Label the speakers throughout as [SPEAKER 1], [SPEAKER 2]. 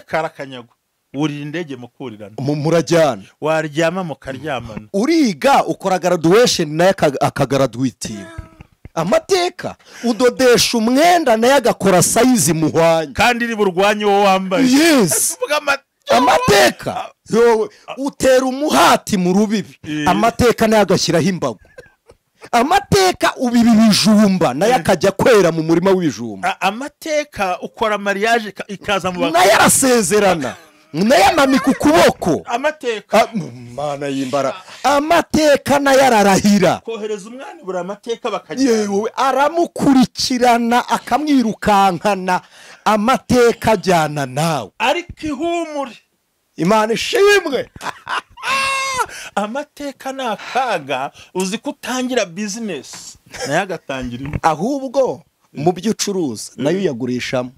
[SPEAKER 1] amateka arakanyago urira indege mukurirana
[SPEAKER 2] murajyana
[SPEAKER 1] waryama mukaryamana
[SPEAKER 2] uriga ukora graduation naye akagaraduitinga amateka udodesha umwenda naye agakora size muhwanye
[SPEAKER 1] kandi iri burwanye wo wambaye
[SPEAKER 2] yes amateka utera umuhati mu rubibi amateka naye agashyiraho imbago amateka ubibi bijumba naye akajya kwera mu murima w'ibijumba
[SPEAKER 1] amateka ukora mariage ikaza mu
[SPEAKER 2] naye arasezerana naye amamika ukuboko
[SPEAKER 1] amateka
[SPEAKER 2] mana yimbara amateka naye ararahira
[SPEAKER 1] kohereza umwana buri amateka bakajya
[SPEAKER 2] yewe aramukurikirana akamwirukankana amateka ajyana nawe
[SPEAKER 1] ariko ihumure
[SPEAKER 2] Imana ishimwe
[SPEAKER 1] amateka nakaga uzi kutangira business naye agatangira
[SPEAKER 2] ahubwo mu byo ucuruza nayo yagurishamo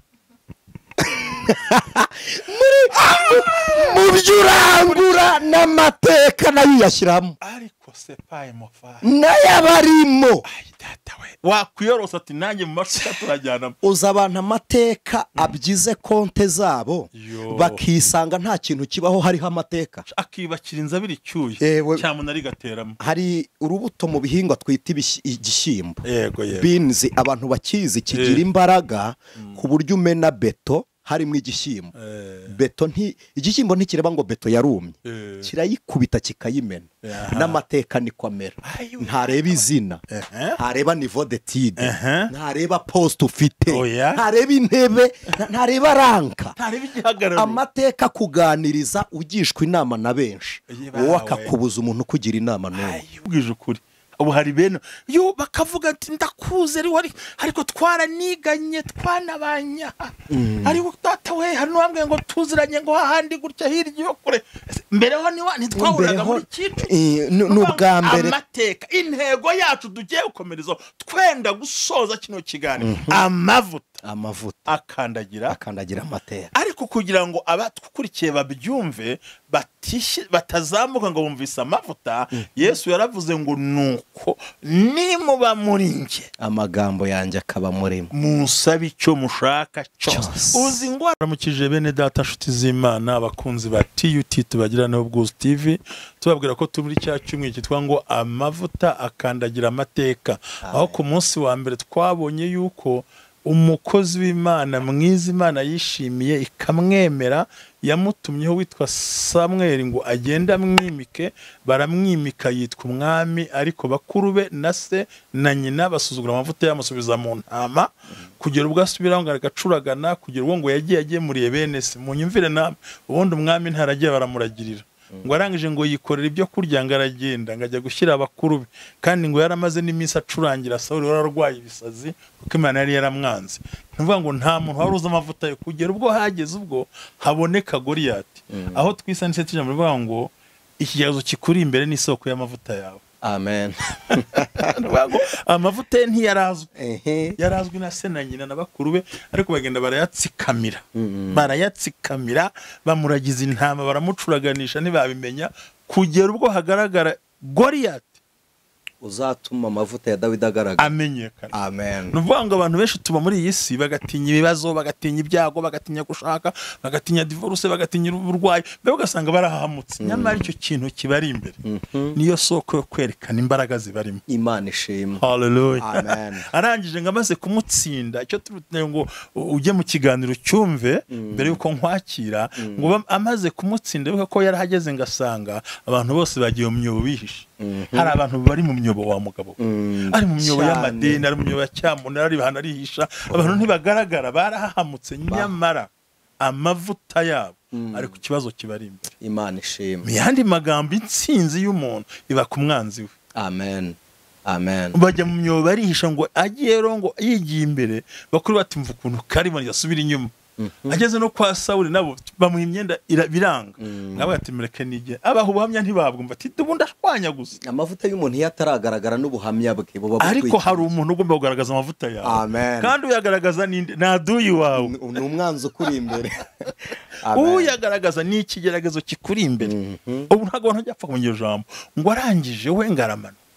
[SPEAKER 2] mu byo urangura n'amateka nayo yashyiramo
[SPEAKER 1] ariko sepaye mofa
[SPEAKER 2] nayo abarimo
[SPEAKER 1] wakwiyorosa ati nanjye mu mateka turajyana
[SPEAKER 2] uza abantu amateka abyize konte zabo bakisanga nta kintu kibaho hariho amateka
[SPEAKER 1] akibakira inzabiri cyuye cyamuna ari gateramo
[SPEAKER 2] hari urubuto mu bihingwa twita igishyimbo
[SPEAKER 1] yego
[SPEAKER 2] beans abantu bakizi kigira imbaraga ku buryo umena beto harimo igishyimbo beto igishyimbo ntikireba ngo beto yarumye kirayikubita kikayimena n'amateka niko amera ntareba izina ntareba niveau d'étude ntareba poste ufite ntareba intebe ntareba ranka amateka kuganiriza ugishwa inama na benshi wowe akakubuza umuntu kugira inama n'umwe
[SPEAKER 1] ubwije ukuri ubu hari bene yo bakavuga ati ndakuze ariko twaraniganye twanabanya ariko tata we hano wambwe ngo tuziranye ngo hahandi gutya hirya yo kure mbere ho ntitwahuraga muri kintu
[SPEAKER 2] n'ubwa mbere
[SPEAKER 1] amateka intego yacu dugiye gukomereza twenda gusoza kino kiganiro amavuta akandagira
[SPEAKER 2] amateka
[SPEAKER 1] ariko kugira ngo abatukurikiye babyumve batazamuka ngo bumvise amavuta Yesu yaravuze ngo nuko nimuba muri nge
[SPEAKER 2] amagambo yanjye akaba murimo
[SPEAKER 1] musabe icyo mushaka cyose uzi ngo aramukije bene data nshuti z'Imana abakunzi ba TUT tubagira no Bwuzu TV tubabwira ko turi cya cyumwe cyitwa ngo amavuta akandagira amateka aho ku munsi wa mbere twabonye yuko umukozi w'Imana mwiza Imana yishimiye ikamwemera yamutumyeho witwa Samuel ngo agenda mwimike baramwimika yitwa umwami ariko bakuru be na se na nyina basuzugura amavuta yamusubiza mu ntama kugera ubwo asubiraho ngo agacuragana kugera ubwo ngo yagiye muriye bene se mu nyumvire namwe ubundi umwami ntaragiye baramuragirira ngo arangije ngo yikorera ibyo kurya ngo aragenda ngo ajya gushyira abakuru be kandi ngo yaramaze n'iminsi acurangira Sawuli wararwaye ibisazi kuko Imana yari yaramwanze ntuvuga ngo nta muntu wari uzi amavuta yo kugera ubwo hageze ubwo haboneka Goliyati aho twisa Anicet ijambo rivuga ngo ikigezo kikuri imbere n'isoko y'amavuta yawe
[SPEAKER 2] amen
[SPEAKER 1] amavuta yarazwi na se na nyina na bakuru be ariko bagenda barayatsikamira bamuragiza intama baramucuraganisha ntibabimenya kugera ubwo hagaragara Goliyati
[SPEAKER 2] uzatuma amavuta ya Dawidi agaragara
[SPEAKER 1] amenyekana
[SPEAKER 2] amen
[SPEAKER 1] nuvuga ngo abantu benshi tuba muri iyi si bagatinya ibibazo bagatinya ibyago bagatinya gushaka bagatinya divorce bagatinya uburwayi be ugasanga barahamutse nyamara icyo kintu kibari imbere niyo soko yo kwerekana imbaraga zibarimo
[SPEAKER 2] Imana ishimwe
[SPEAKER 1] haleluya
[SPEAKER 2] amen
[SPEAKER 1] arangije ngo amaze kumutsinda icyo turutse ngo ujye mu kiganiro cyumve mbere yuko nkwakira ngo amaze kumutsinda ko yarahageze ngasanga abantu bose bagiye mu myobo bihishe hari abantu bari mu myobo wa mugabo ari mu myobo y'amadini ari mu myobo ya cyamunara ari bahana rihisha abantu ntibagaragara barahahamutse nyamara amavuta yabo ariko ikibazo kibari imbere
[SPEAKER 2] Imana ishimwe
[SPEAKER 1] yandi magambo intsinzi y'umuntu iba ku mwanzi we
[SPEAKER 2] amen
[SPEAKER 1] bajya mu myobo barihisha ngo agiye rongo yigiye imbere bakuru batimva ukuntu karimo yasubira inyuma ageze no kwa Sawuli nabo bamuha imyenda biranga ngabo atimereke nige abaho ubuhamya ntibabwumva ati dubundi ashwanya gusa
[SPEAKER 2] amavuta y'umuntu yataragaragara n'ubuhamya bwe
[SPEAKER 1] ariko hari umuntu ugomba kugaragaza amavuta yawe
[SPEAKER 2] amen
[SPEAKER 1] kandi uyagaragaza ninde naduyi wawe
[SPEAKER 2] ni umwanzi ukuri imbere
[SPEAKER 1] uyagaragaza ni ikigeragezo kikuri imbere ubu ntago ntajya apfa kumenya jambo ngo arangije we ngaramanuka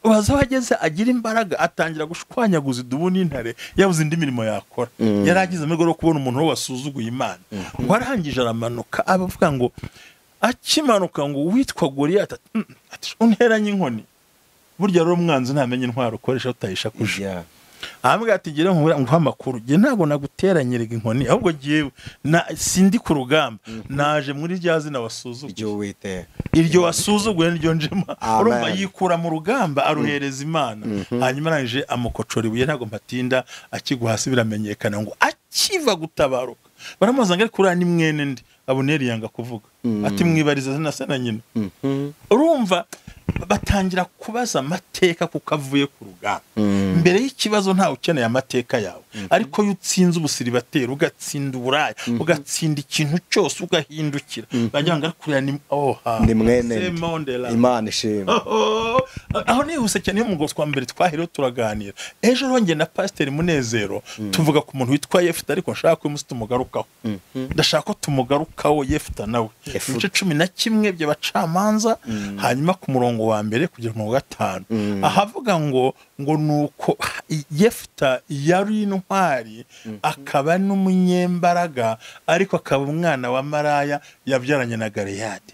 [SPEAKER 1] waza wageze agira imbaraga atangira gushwanyaguza idubu n'intare yabuze indi mirimo yakora yaragize amego yo kubona umuntu wo wasuzuguye Imana ngo arangije aramanuka abavuga ngo akimanuka ngo witwa Goliyati ati unteranye inkoni burya rero umwanzi ntamenye intwaro ukoresha utayisha kuje ahambwa ati ngira ngo amakuru nge ntago naguteranyirega inkoni ahubwo giye sindi ku rugamba naje muri rya zina wasuzuguye iryo wasuzuguye niryo njema urumva yikura mu rugamba aruhereza Imana hanyuma arangije amukocora ibuye ntago mpatinda akigwa hasi biramenyekana ngo akiva gutabaruka baramuzanga ari kuri ani mwene ndi Abuneri yanga kuvuga ati mwibariza zina se na nyina urumva batangira kubaza amateka kuko avuye ku rugamba mbere y'ikibazo ntawe ukeneye amateka yawe ariko iyo utsinze ubusiribateri ugatsinda uburaya ugatsinda ikintu cyose ugahindukira bagira ngo arikuya
[SPEAKER 2] ni mwene Imana ishimwe
[SPEAKER 1] aho nihuse cyane mu goswa mbere twahereho turaganira ejo ronge na Pastor Munezero tuvuga ku muntu witwa Yefta ariko nshaka ko musi tumugarukaho ndashaka ko tumugarukaho Yefta nawe ibice 11 by'abacamanza hanyuma ku murongo wa mbere kugera mu gatanu ahavuga ngo nuko Yefta yari intwari akaba n'umunyembaraga ariko akaba umwana wa Maraya yabyaranye na Galeyadi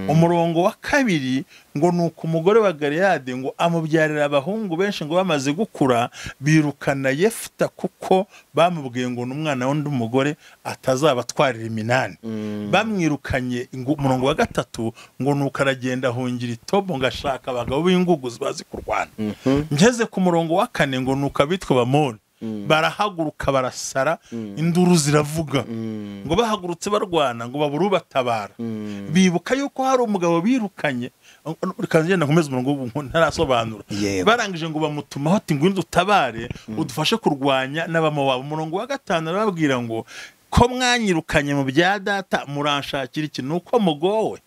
[SPEAKER 1] umurongo wa kabiri ngo nuko umugore wa Galeyadi ngo amubyarira abahungu benshi ngo bamaze gukura birukana Yefta kuko bamubwiye ngo n'umwana wundi umugore atazabatwarira iminani bamwirukanye umurongo wa gatatu ngo nuko aragenda ahungira itobo ngashaka abagabo b'inguguzi bazi kurwana ngeze ku murongo wa kane ngo nuko abitwa Bamoni barahaguruka barasara induru ziravuga ngo bahagurutse barwana ngo baburu batabara bibuka yuko hari umugabo birukanye kanjenda nkomeza umurongo ntarasobanura barangije ngo bamutumaho ati ngo utabare udufashe kurwanya n'abamowabu umurongo wa gatanu arababwira ngo ko mwanyirukanye mu bya data muranshakira iki nuko mugowe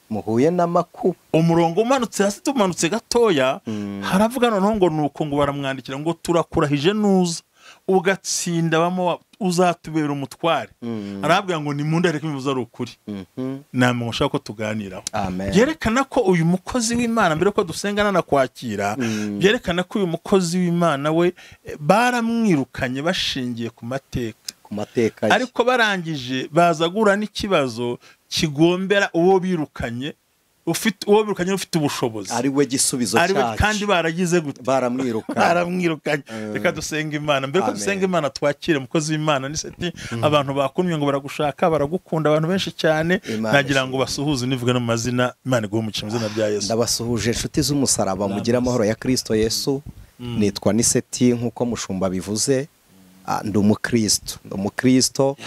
[SPEAKER 2] muhuye n'amakuba
[SPEAKER 1] umurongo umanutse hasi tumanutse gatoya haravuga noneho ngo nuko ngo baramwandikira ngo turakurahije nuza ugatsinda bamo uzatubera umutware arabwira ngo ni mundareke imibuza ari ukuri namwe ushaka ko tuganiraho yerekana ko uyu mukozi w'Imana mbere ko dusengana na kwakira yerekana ko uyu mukozi w'Imana we baramwirukanye bashingiye ku mateka ariko barangije bazagura n'ikibazo kigombera uwo birukanye ufite ubushobozi
[SPEAKER 2] ari we gisubizo cyacu
[SPEAKER 1] kandi baragize gute
[SPEAKER 2] baramwirukanye
[SPEAKER 1] reka dusenga Imana mbere ko dusenga Imana twakire umukozi w'Imana Anicet abantu bakunye ngo baragushaka baragukunda abantu benshi cyane nagira ngo basuhuze nivuga no mazina Imana iguhe umugisha mu izina rya Yesu
[SPEAKER 2] ndabasuhuje inshuti z'umusaraba mugira amahoro ya Kristo Yesu nitwa Anicet nkuko mushumba bivuze ndi umukristo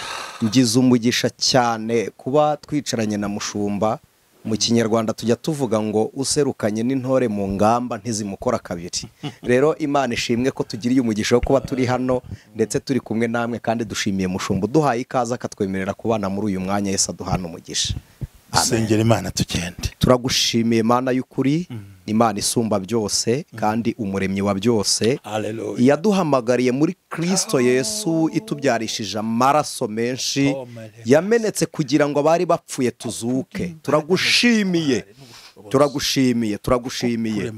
[SPEAKER 2] ngize umugisha cyane kuba twicaranye na mushumba mu kinyarwanda tujya tuvuga ngo userukanye n'intore mu ngamba ntizimukora kabiri rero Imana ishimwe ko tugiriye umugisha wo kuba turi hano ndetse turi kumwe namwe kandi dushimiye mushumba duhaye ikaza akatwemerera kubana muri uyu mwanya Yesu aduhana umugisha
[SPEAKER 1] sengera Imana tugende
[SPEAKER 2] turagushimiye Imana y'ukuri Imana isumba byose kandi umuremyi wa byose yaduhamagariye muri Kristo Yesu itubyarishije amaraso menshi yamenetse kugira ngo abari bapfuye tuzuke turagushimiye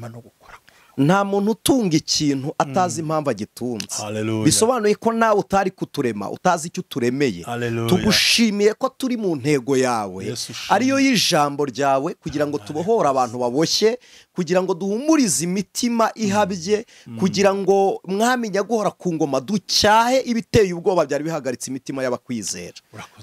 [SPEAKER 2] nta muntu utunga ikintu atazi impamvu agitunze bisobanuye ko nawe utari kuturema utazi icyo uturemeye tugushimiye ko turi mu ntego yawe ariyo y'ijambo ryawe kugira ngo tubohore abantu baboshye kugira ngo duhumurize imitima ihabye kugira ngo mwami nyaguhora ku ngoma ducyahe ibiteye ubwoba byari bihagaritse imitima y'abakwizera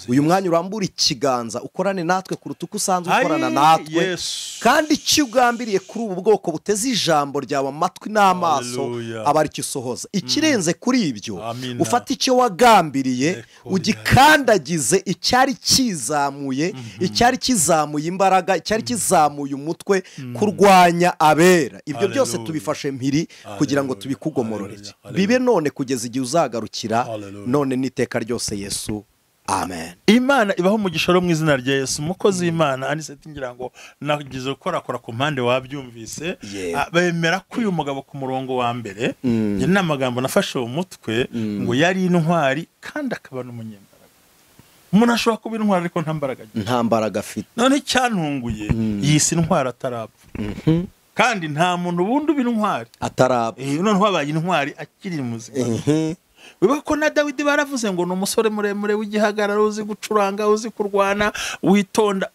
[SPEAKER 2] uyu mwanya urambura ikiganza ukorane natwe kuruta uko usanzwe ukorana natwe kandi icyo ugambiriye kuri ubu bwoko buteze ijambo ryawe amatwi n'amaso aba ari cyo usohoza ikirenze kuri ibyo ufata icyo wagambiriye ugikandagize icyari kizamuye imbaraga icyari kizamuye umutwe kurwanya abera ibyo byose tubifashe mpiri kugira ngo tubikugomororere bibe none kugeza igihe uzagarukira none n'iteka ryose Yesu amen
[SPEAKER 1] Imana ibaho umugisha mu izina rya Yesu umukozi w'Imana Anicet ngira ngo nagize gukora ku mpande wabyumvise bemera ko uyu mugabo ku murongo wa mbere njye n'amagambo nafashe mu mutwe ngo yari intwari kandi akaba n'umunyembaraga umuntu ashobora kuba intwari ariko nta mbaraga
[SPEAKER 2] afite
[SPEAKER 1] none cyantunguye yisi intwari atarapfa kandi nta muntu bundi b'intwari
[SPEAKER 2] ataraba
[SPEAKER 1] noneho habaye intwari akiri muzima wibuka ko na Dawidi baravuze ngo ni umusore muremure w'igihagararo uzi gucuranga uzi kurwana witonda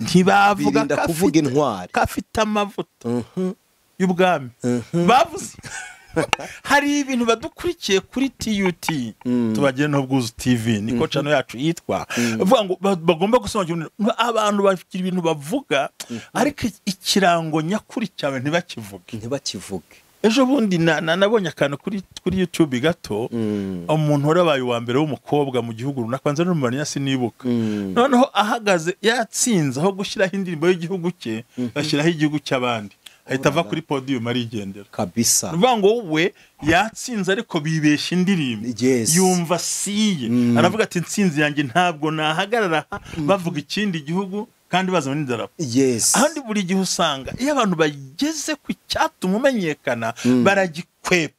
[SPEAKER 1] ntibavuga
[SPEAKER 2] kuvuga intwari
[SPEAKER 1] kafite amavuta y'ubwami bavuze hari ibintu badukurikiye kuri TUT tubagire no Bwuzu TV niko channel yacu yitwa bavuga ngo bagomba gusobanukirwa abantu bafikira ibintu bavuga ariko ikirango nyakuri cyawe ntibakivuge ejo bundi nabonye akantu kuri YouTube gato umuntu warabaye wa mbere w'umukobwa mu gihugu runakwanze n'umumanya sinibuka noneho ahagaze yatsinze aho gushyiraho indirimbo y'igihugu cye bashyiraho igihugu cy'abandi ahita ava kuri podium arigendera
[SPEAKER 2] kabisa
[SPEAKER 1] ruvango we yatsinze ariko bibesha indirimbo yumva siye aravuga ati nsinzi yanjye ntabwo nahagarara bavuga ikindi gihugu kandi bazana n'idarapo ahandi buri gihe usanga iyo abantu bageze ku cyatuma umenyekana baragikwepa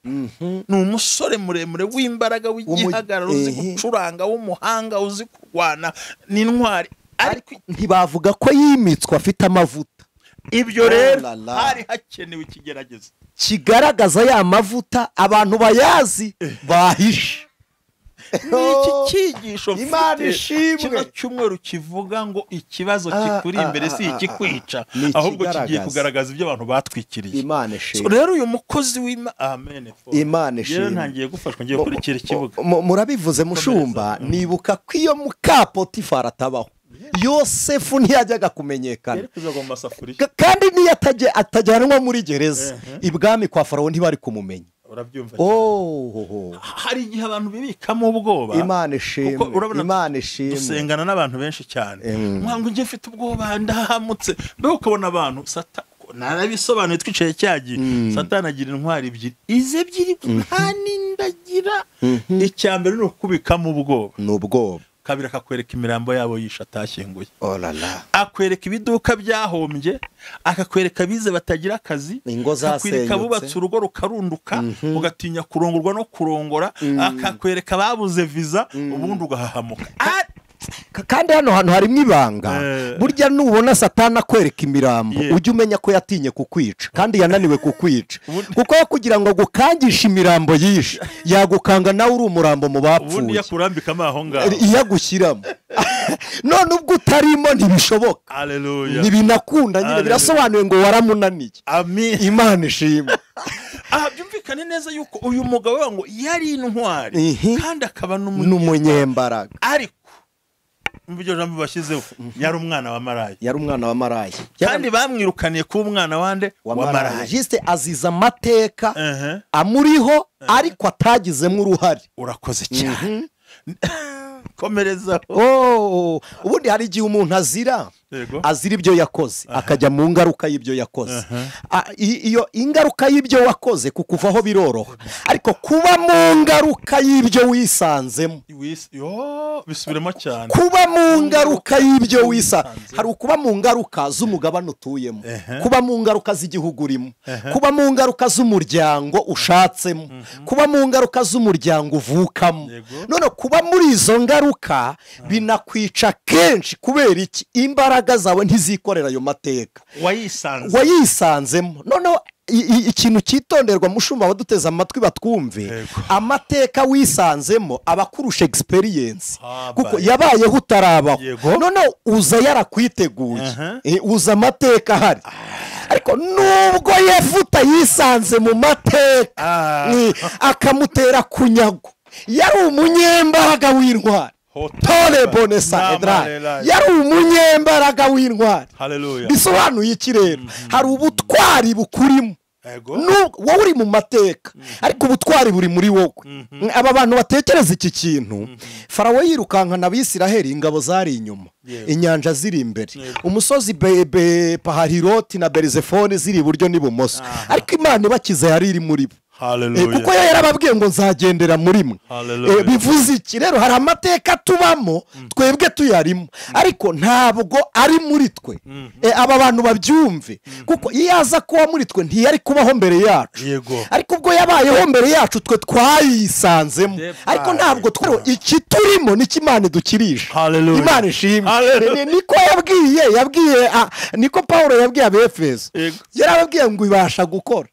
[SPEAKER 1] ni umusore muremure w'imbaraga w'igihagararo uzi gucuranga w'umuhanga uzi kurwana n'intwari ariko
[SPEAKER 2] ntibavuga ko yimitswe afite amavuta
[SPEAKER 1] ibyo rero hari hakenewe ikigerageza
[SPEAKER 2] kigaragaza ya mavuta abantu bayazi bahishe
[SPEAKER 1] iki cyigisho
[SPEAKER 2] Imana ishimwe
[SPEAKER 1] kino cyumweru kivuga ngo ikibazo kikuri imbere si ikikwica ahubwo kigiye kugaragaza ibyo abantu batwikiriye
[SPEAKER 2] Imana ishimwe
[SPEAKER 1] rero uyu mukozi amen
[SPEAKER 2] Imana ishimwe
[SPEAKER 1] rero ntangiye gufashwa ngiye kurikira ikibuga
[SPEAKER 2] murabivuze mushumba nibuka ko iyo muka Potifari atabaho Yosefu ntiyajyaga kumenyekana kandi niyo atajyanwa muri gereza ibwami kwa Farawo ntibari kumumenya
[SPEAKER 1] urabyumva hari igihe abantu bibikamo ubwoba
[SPEAKER 2] Imana ishimwe
[SPEAKER 1] dusengana n'abantu benshi cyane mwangu ngiye mfite ubwoba ndahamutse mbere ukabona abantu narabisobanuye twicaye cyagiye Satani agira intwari ebyiri ebyiri nta nindagira icyambere ni ukubikamo ubwoba
[SPEAKER 2] n'ubwoba
[SPEAKER 1] kabiri akakwereka imirambo yabo yisha atashyinguye akwereka ibiduka byahombye akakwereka bize batagira akazi akakwereka bubatse urugo rukarunduka ugatinya kurongorwa no kurongora akakwereka babuze viza ubundi ugahahamuka
[SPEAKER 2] kandi hano hantu harimo ibanga burya nubona Satani akwereka imirambo ujye umenya ko yatinye kukwica kandi yananiwe kukwica kuko kugira ngo gukangisha imirambo yishe yagukanga nawe uri umurambo mu bapfuye
[SPEAKER 1] ubundi yakurambika amaho ngaho
[SPEAKER 2] iyagushyiramo none ubwo utarimo ntibishoboka
[SPEAKER 1] haleluya
[SPEAKER 2] ntibinakunda nyine birasobanuye ngo waramunaniye Imana ishimwe
[SPEAKER 1] byumvikane neza yuko uyu mugabo ngo yari intwari kandi akaba
[SPEAKER 2] n'umunyembaraga
[SPEAKER 1] ariko mbyo jambo bashyizeho yari umwana wa Maraya kandi bamwirukaniye ku umwana wande wa Maraya
[SPEAKER 2] juste aziza amateka amuriho ariko atagizemo uruhare
[SPEAKER 1] urakoze cyane komereza
[SPEAKER 2] ubundi hari igihe umuntu azira ibyo yakoze akajya mu ngaruka y'ibyo yakoze iyo ingaruka y'ibyo wakoze kukuvaho biroroha ariko kuba mu ngaruka y'ibyo wisanzemo
[SPEAKER 1] bisubiremo cyane
[SPEAKER 2] kuba mu ngaruka y'ibyo hari ukuba mu ngaruka z'umugabane utuyemo kuba mu ngaruka z'igihugu urimo kuba mu ngaruka z'umuryango ushatsemo kuba mu ngaruka z'umuryango uvukamo none kuba muri izo ngaruka binakwica kenshi kubera iki imbaraga zawe ntizikorera ayo mateka wayisanzemo noneho ikintu cyitonderwa mushumba waduteze amatwi batwumve amateka wisanzemo abakurusha experience kuko yabayeho utarabaho none uza yarakwiteguye uza amateka ahari ariko nubwo Yefuta yisanze mu mateka akamutera kunyago yari umunyembaraga w'intwari tole bonesa yari umunyembaraga w'intwari bisobanuye iki rero hari ubutwari bukurimo wowe uri mu mateka ariko ubutwari buri muri wowe aba bantu batekereza iki kintu Farawo yirukankana Abisiraheli ingabo zari inyuma inyanja ziri imbere umusozi Pahahiroti na Berizefoni ziri iburyo n'ibumoso ariko Imana ibakiza yari iri muri bo kuko yarababwiye ngo nzagendera muri mwe. Bivuze iki rero? Hari amateka tubamo twebwe tuyarimo, ariko ntabwo ari muri twe. Aba bantu babyumve, kuko iyo aza kuba muri twe ntiyari kubaho mbere yacu, ariko ubwo yabayeho mbere yacu twe twayisanzemo, ariko ntabwo twaro iki turimo n'ikimana idukirisha. Imana ishimwe. Niko yabwiye niko Paulo yabwiye Abefeso, yarababwiye ngo ibasha gukora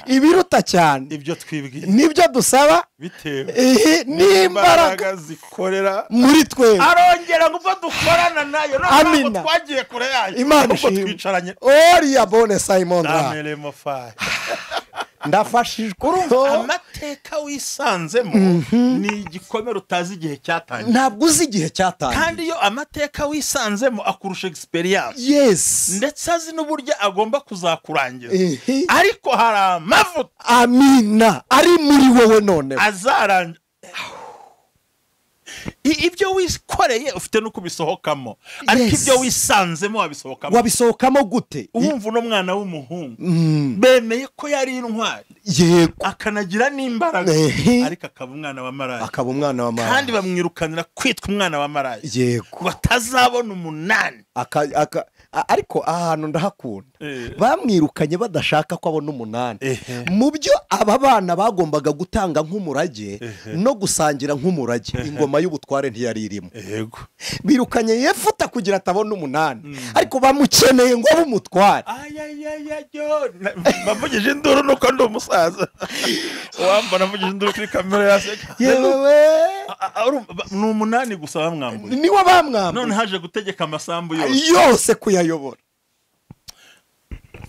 [SPEAKER 2] ibiruta cyane ibyo twibwiye, nibyo dusaba bitewe n'imbaraga zikorera muri twe. Arongera ngo dukorana nayo, ntabwo twagiye kure yayo, Imana twicaranye oriya bone Simon ndafashijwe. Amateka wisanzemo ni igikomere utazi igihe cyatangiye, ntabwo uzi igihe cyatangiye, kandi iyo amateka wisanzemo akurusha experience. Ndetse azi n'uburyo agomba kuzakurangiza, ariko hari amavuta amina ari muri wowe none azarangira. Ibyo wikoreye ufite no kubisohokamo, ariko ibyo wisanzemo wabisohokamo gute? Umva no mwana w'umuhungu bemeye ko yari intwari, akanagira n'imbaraga, ariko akaba umwana wa maraya, kandi bamwirukanira kwitwa umwana wa maraya, batazabona umunani. Ariko ahantu ndahakunda, bamwirukanye badashaka ko abona umunani. Mu byo aba bana bagombaga gutanga nk'umurage no gusangira nk'umurage, ingoma y'ubutware ntiyari irimo. Birukanye Yefuta kugira atabona umunani, ariko bamukeneye ngo abe umutware. Bavugije induru nuko ndi umusaza wamba, navugije induru kuri kamera yaseka. Ni umunani gusa bamwambuye, niwe bamwambuye, none haje gutegeka amasambu yose kuyayobora.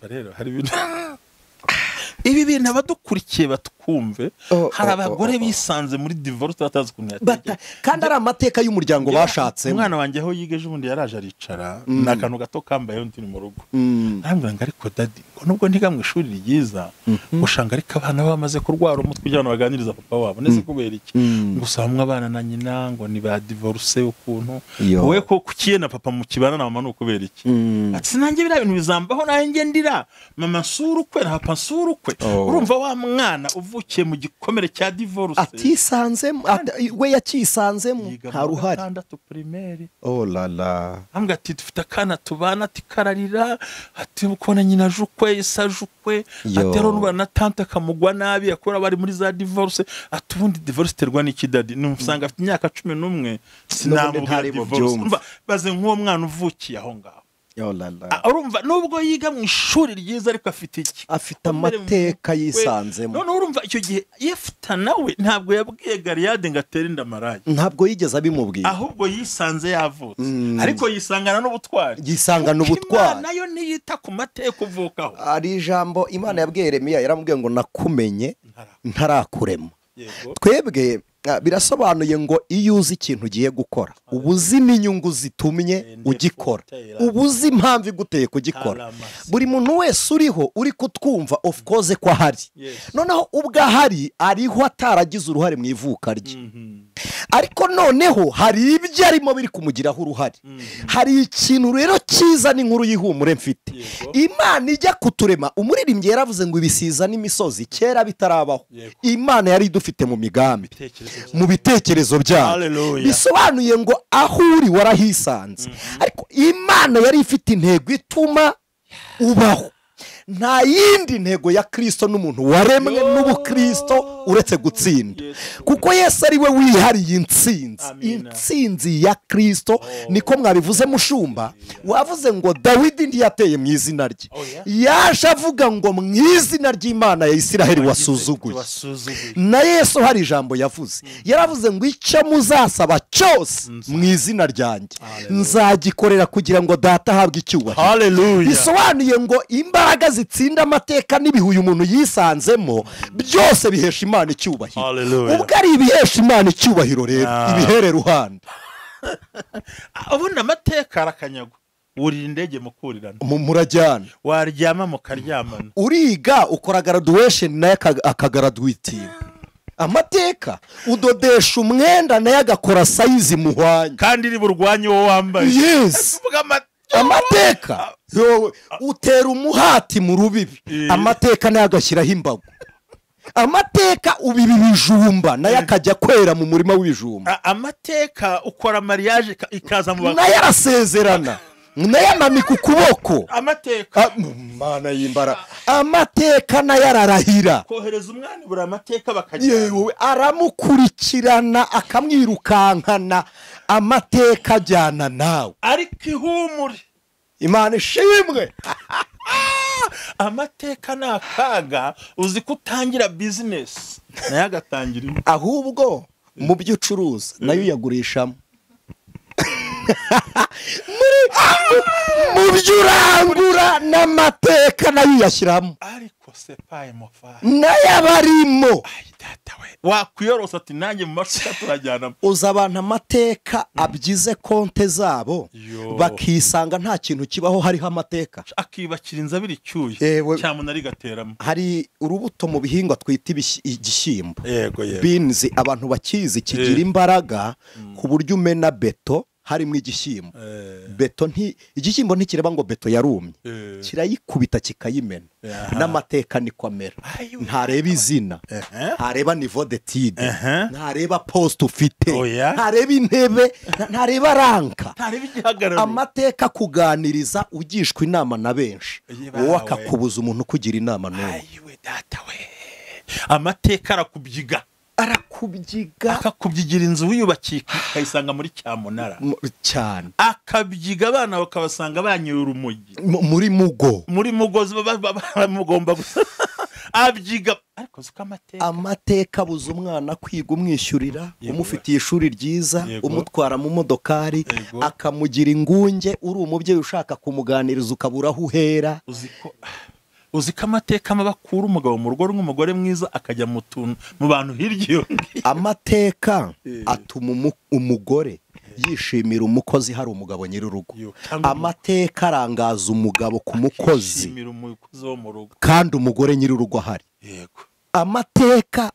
[SPEAKER 2] Rero hari ibintu ibi bintu abadukurikiye batwumve, hari abagore bisanze muri divorce batazi ukuntu yategeka, kandi ari amateka y'umuryango bashatse. Umwana wanjye aho yigeje ubundi yaraje aricara, n'akantu gato kambayeho ndi mu rugo, arambwira ngo ariko dadi, nubwo ndiga mu ishuri ryiza, ushanga ariko abana bamaze kurwara umutwe kugira ngo baganiriza papa wabo, nese kubera iki gusa hamwe abana na nyina ngo ni ba divorce ukuntu, wowe ko kukiye na papa mu kibana na mama no kubera iki? Ati sinange bira bintu bizambaho nanjye ndira mama suru kwe na papa suru kwe. Urumva wa mwana uvukiye mu gikomere cya divorce atisanzemo, we yakisanzemo nta ruhari. Oh la la, ambwa ati dufite akana tubana tikararira, ati ukona nyina jukwe isajukwe, atero n'uba na tante akamugwa nabi, akora bari muri za divorce. Ati ubundi divorce terwa n'iki dadi? Numsanga afite imyaka 11 sinamubwira divorce. Baze nk'uwo mwana uvukiye aho ngaho. Urumva nubwo yiga mu ishuri ryiza, ariko afite iki? Afite amateka yisanzemo. None urumva icyo gihe Yefuta nawe ntabwo yabwiye Galiyadi ngo atere inda maraya, ntabwo yigeze abimubwira, ahubwo yisanze yavutse, ariko yisangana n'ubutwari. Imana nayo ntiyita ku mateka uvukaho. Ari ijambo Imana yabwiye Yeremiya, yaramubwiye ngo nakumenye ntarakurema. Twebwe birasobanuye ngo iyo uzi ikintu ugiye gukora, ubuzi n'inyungu zitumye ugikora, ubuzi impamvu iguteye kugikora. Buri muntu wese uriho uri kutwumva of course ko ahari, noneho ubwo ahari ariho ataragize uruhare mu ivuka rye, ariko noneho hari ibyo arimo biri kumugiraho uruhare. Hari ikintu rero cyiza n'inkuru y'ihumure mfite. Imana ijya kuturema, umuririmbyi yaravuze ngo ibisiza n'imisozi kera bitarabaho, Imana yari idufite mu migambi, mu bitekerezo byayo. Bisobanuye ngo aho uri warahisanze, ariko Imana yari ifite intego ituma ubaho. Nta yindi ntego ya Kristo n'umuntu waremwe n'ubukristo uretse gutsinda, kuko Yesu ari we wihariye intsinzi ya Kristo. Niko mwabivuze mushumba, wavuze ngo Dawidi ntiyateye mu izina rye, yaje avuga ngo mu izina ry'Imana ya Isiraheli wasuzuguye. Na Yesu hari ijambo yavuze, yaravuze ngo icyo muzasaba cyose mu izina ryanjye nzagikorera kugira ngo data ahabwe icyubahiro. Bisobanuye ngo imbaraga zitsinda amateka n'ibihuye umuntu yisanzemo byose bihesha Imana icyubahiro. Ubwo ari ibihesha Imana icyubahiro rero ibihere ruhande. Ubundi amateka arakanyagwa, urira indege mukurirana, murajyana, waryama mukaryamana, uriga ukora graduation naye akagaraduitinga. Amateka udodesha umwenda naye agakora size muhwanye, kandi iri burwanye wo wambaye. Amateka utera umuhati mu rubibi, amateka naye agashyiraho imbago. amateka ubiba ibijumba nayo akajya kwera mu murima w'ibijumba.
[SPEAKER 1] Amateka ukora mariage ikaza mu bakobwa
[SPEAKER 2] nayo arasezerana nayo amanika ukuboko.
[SPEAKER 1] Amateka
[SPEAKER 2] mana y'imbara amateka nayo ararahira
[SPEAKER 1] kohereza umwana buri amateka bakajya
[SPEAKER 2] yewe aramukurikirana akamwirukankana amateka ajyana nawe
[SPEAKER 1] ariko ihumure
[SPEAKER 2] Imana ishimwe.
[SPEAKER 1] Amateka ni akaga uzi ko utangira business nayo agatangira
[SPEAKER 2] ahubwo mu byo ucuruza nayo uyagurishamo mu byo urangura n'amateka nayo uyashyiramo
[SPEAKER 1] ariko sepaye mofa
[SPEAKER 2] nayo abarimo.
[SPEAKER 1] wakwiyorosa ati nanjye mu mashuka turajyana
[SPEAKER 2] uza abantu amateka abyize konte zabo bakisanga nta kintu kibaho hariho amateka
[SPEAKER 1] akibakira inzabiri icyuye cyamuna ari gateramo.
[SPEAKER 2] hari urubuto mu bihingwa twita igishyimbo
[SPEAKER 1] yego
[SPEAKER 2] beans abantu bakizi kigira imbaraga ku buryo umena beto harimo igishyimbo. Beto igishyimbo ntikireba ngo beto yarumye kirayikubita kikayimena. n'amateka niko amera ntareba izina ntareba niveau d'étude ntareba poste ufite ntareba intebe ntareba ranka amateka kuganiriza ugishwa inama na benshi wowe akakubuza umuntu kugira inama n'umwe.
[SPEAKER 1] amateka arakubyiga akakubyigira inzu wiyubakiye ukayisanga muri cyamunara
[SPEAKER 2] cyane
[SPEAKER 1] akabyiga abana bakabasanga banyoye urumogi
[SPEAKER 2] muri mugo
[SPEAKER 1] mugomba abyiga ariko zuko
[SPEAKER 2] amateka abuza umwana kwiga umwishyurira umufitiye ishuri ryiza umutwara mu modokari akamugira ingunge uri umubyeyi ushaka kumuganiriza ukabura aho uhera.
[SPEAKER 1] uzi ko amateka bakura umugabo mu rugo n'umugore mwiza akajya mu tuntu mu bantu hirya iyo
[SPEAKER 2] amateka atuma umugore yishimira umukozi hari umugabo nyir'urugo. amateka arangaza umugabo ku mukozi kandi umugore nyir'urugo ahari. amateka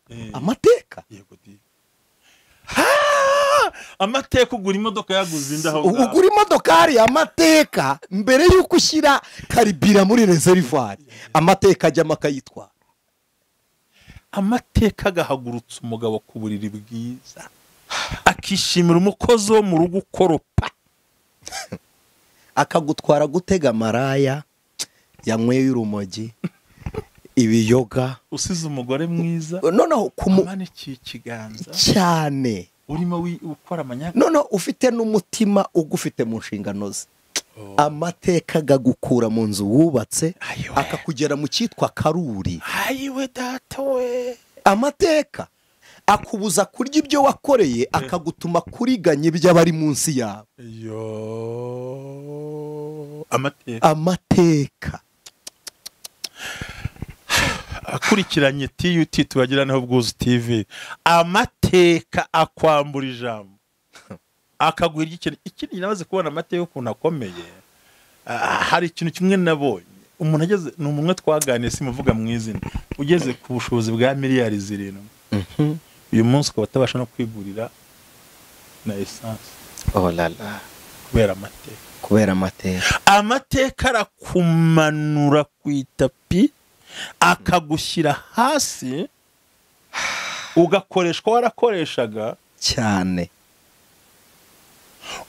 [SPEAKER 1] amateka ugura imodoka yaguze indaho
[SPEAKER 2] ugura imodokari amateka mbere yuko ushyira karibira muri reservoir amateka ajyamo akayitwara.
[SPEAKER 1] amateka agahagurutsa umugabo ku buriri bwiza akishimira umukozi wo mu rugo ukoropa
[SPEAKER 2] akagutwara gutega maraya yanyweye urumogi ibiyoga
[SPEAKER 1] usize umugore mwiza
[SPEAKER 2] noneho
[SPEAKER 1] kumanikiye ikiganza
[SPEAKER 2] cyane
[SPEAKER 1] urimo ukora amanyanga
[SPEAKER 2] noneho ufite n'umutima ugufite mu nshingano ze. amateka agagukura mu nzu wubatse akakugera mu cyitwa karuri.
[SPEAKER 1] ayiwe data we
[SPEAKER 2] amateka akubuza kurya ibyo wakoreye akagutuma kuriganya iby'abari munsi yawe. amateka
[SPEAKER 1] akurikiranye TUT tubagiranaho Bwuzu TV. amateka akwambura ijambo akaguha ikindi nabaze kubona amateka ukuntu akomeye. hari ikintu kimwe nabonye umuntu ageze ni umwe twaganiye simuvuga mu izina ugeze ku bushobozi bwa miliyari 7 uyu munsi ukaba utabasha no kwigurira na essence kubera amateka amateka arakumanura ku itapi akagushyira hasi ugakoreshwa warakoreshaga
[SPEAKER 2] cyane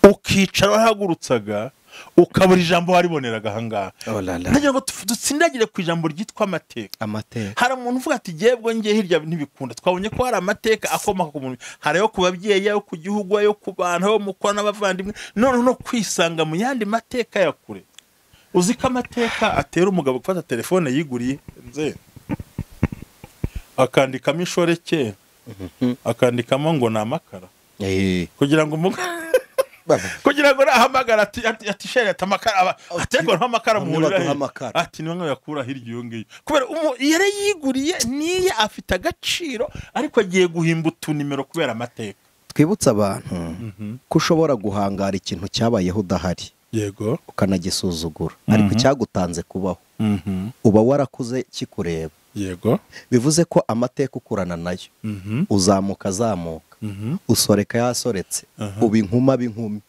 [SPEAKER 1] ukicara warahagurutsaga ukabura ijambo wariboneraga ahangaha. ndagira ngo dutsindagire ku ijambo ryitwa amateka. hari umuntu uvuga ati jyebwe ngiye hirya ntibikunda twabonye ko hari amateka akomoka ku muntu hari ayo ku babyeyi ayo ku gihugu ayo ku bantu ayo mu kwana n'abavandimwe none no kwisanga mu yandi mateka ya kure. uzi ko amateka atera umugabo gufata telefone yiguriye nze akandikamo ishoreke akandikamo ngo ni amakara kugira ngo kugira ngo nahamagara ati shere atamakara atekwa n'amakara mu muriro ati niwe yakura hirya iyo ngiyo kubera yare yiguriye niye afite agaciro ariko agiye guhimba utunimero kubera amateka.
[SPEAKER 2] twibutsa abantu ko ushobora guhangara ikintu cyabayeho udahari
[SPEAKER 1] yego
[SPEAKER 2] ukanagisuzugura ariko cyagutanze kubaho uba warakuze kikureba.
[SPEAKER 1] yego
[SPEAKER 2] bivuze ko amateka ukurana nayo uzamuka usoreka yasoretse uba inkuma b'inkumi.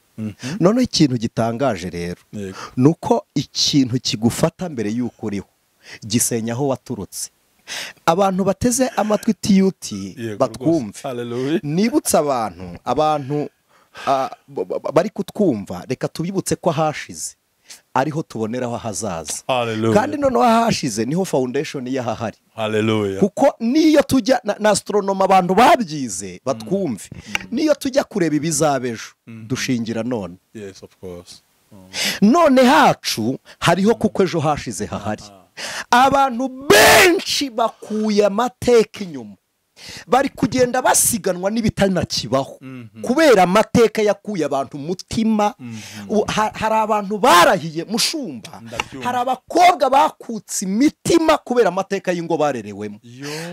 [SPEAKER 2] none ikintu gitangaje rero nuko ikintu kigufata mbere y'uko uriho gisenya aho waturutse abantu bateze amatwi tiyuti
[SPEAKER 1] Yego,
[SPEAKER 2] batwumve.
[SPEAKER 1] Hallelujah.
[SPEAKER 2] Nibutse abantu bari kutwumva, reka tubibutse ko ahashize ariho tuboneraho ahazaza.
[SPEAKER 1] Hallelujah.
[SPEAKER 2] Kandi noneho ahashize niho foundation y'ahahari.
[SPEAKER 1] Hallelujah.
[SPEAKER 2] Kuko niyo tujya na astronome abantu babyize batwumve, niyo tujya kureba ibizabejo dushingira none.
[SPEAKER 1] Yes, of course.
[SPEAKER 2] None hacu hariho kuko ejo hashize hahari. Abantu benshi bakuye amateka inyuma, bari kugenda basiganwa n'ibitanakibaho kubera amateka yakuye abantu umutima. Hari abantu barahiye mushumba, hari abakobwa bakutse imitima kubera amateka y'ingo barerewemo,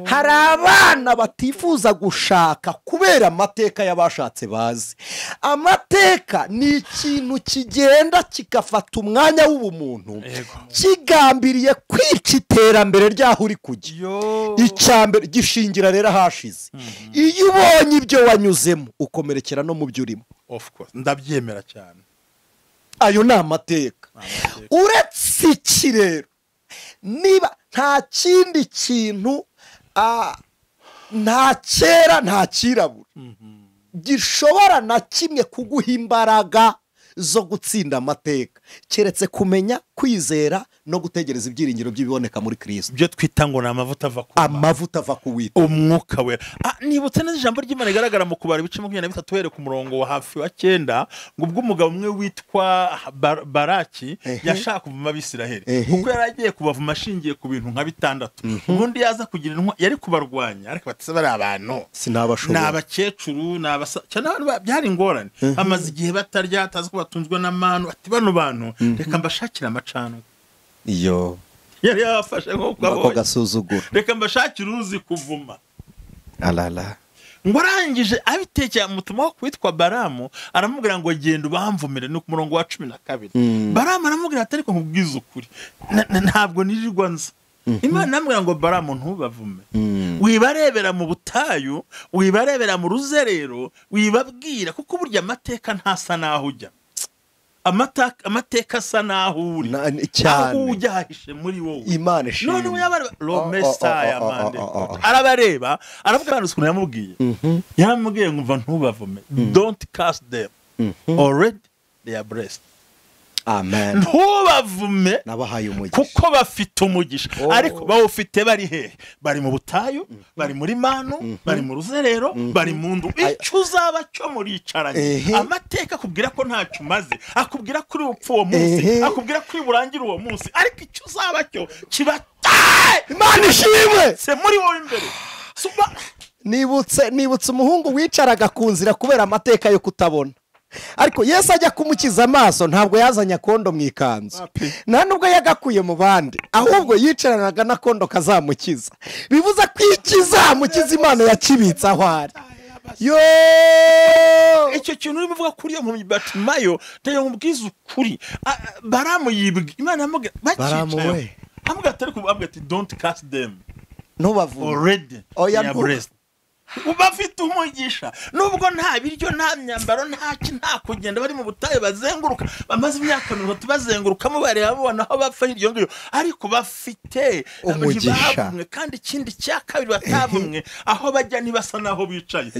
[SPEAKER 2] hari abana batifuza gushaka kubera amateka y'abashatse bazi. Amateka ni ikintu kigenda kigafata umwanya w'ubumuntu kigambiriye kwica iterambere ryaho uri kujya. Icyambere gishingira rero hashize. Iyo ubonye ibyo wanyuzemo ukomerekera no mu byo urimo.
[SPEAKER 1] Of course, ndabyemera cyane.
[SPEAKER 2] Ayo ni amateka. Uretse iki rero, niba nta kindi kintu nta kera nta kirabura gishobora na kimwe kuguha imbaraga zo gutsinda amateka, keretse kumenya, kwizera no gutegereza ibyiringiro by'ibiboneka muri Kristo.
[SPEAKER 1] Byo twita ngo na amavuta ava ku wita umwuka wera. Nibutse neza ijambo ry'Imana rigaragara mu kubara ibice 23 uhere ku murongo wa hafi wa 9, ngo ubwo umugabo umwe witwa Baraki yashaka kuvuma Abisiraheli, kuko yaragiye kubavuma ashingiye ku bintu nka 6. Ubundi yaza kugira yari kubarwanya, ariko batse bari abantu
[SPEAKER 2] sinabashobora,
[SPEAKER 1] n'abakecuru cyane byari ingorane. Amaze igihe batarya, atazi ko batunzwe n'amanu, ati bano bantu reka mbashakira amacano.
[SPEAKER 2] Iyo
[SPEAKER 1] yari yafashe nko
[SPEAKER 2] gasuzugura,
[SPEAKER 1] reka mbashakira uzi kuvuma.
[SPEAKER 2] Alala
[SPEAKER 1] ngo arangije abitekera mutuma wo kwitwa Baramu, aramubwira ngo genda ubamvumire. Ni ku murongo wa 12. Baramu aramubwira ati ariko nkubwiza ukuri, ntabwo nirirwa nza. Imana namubwira ngo Baramu ntubavume, wibarebera mu butayu, wibarebera mu ruzerero, wibabwira, kuko burya amateka ntasa naho ujya. Amateka asa naho uri, aho ujya hahishe muri wowe.
[SPEAKER 2] Imana ishimwe.
[SPEAKER 1] None yabareba Messiah mande arabareba, aravuga abantu ukuntu yamubwiye. Yamubwiye ngo mva ntubavume, don't cast them, already they are blessed.
[SPEAKER 2] Amen.
[SPEAKER 1] Ntubavume
[SPEAKER 2] nabahaye umugisha
[SPEAKER 1] kuko bafite umugisha. Ariko bawufite bari he? Bari mu butayu, bari muri manu, bari mu ruzerero, bari mu ndu. Icyo uzaba cyo muri icaranye. Amateka akubwira ko ntacyo umaze, akubwira kuri upfu uwo munsi, akubwira kuri burangira uwo munsi, ariko icyo uzaba cyo kiba
[SPEAKER 2] Imana ishimwe
[SPEAKER 1] se muri wowe imbere.
[SPEAKER 2] Nibutse umuhungu wicaraga ku nzira kubera amateka yo kutabona, ariko Yesu ajya kumukiza amaso ntabwo yazanye akondo mu ikanzu, nta nubwo yagakuye mu bandi, ahubwo yicaranaga n'akondo kazamukiza. Bivuze ko ikizamukiza Imana yakibitse aho ari.
[SPEAKER 1] Icyo kintu uri buvuga kuri yo mu Batimayo, tayo mubwiza ukuri. Baramu yibwe Imana yamubwira bakicaye, amubwira atari kubabwira ati don't cast them,
[SPEAKER 2] ntubavume,
[SPEAKER 1] already they are blessed. Ubafite umugisha, nubwo nta biryo, nta myambaro, nta kugenda, bari mu butayu bazenguruka, bamaze imyaka 30 bazengurukamo, bari babona aho bapfa hiryo ngiyo, ariko bafite umugisha. Kandi ikindi cya kabiri batavumwe, aho bajya ntibasa naho bicaye,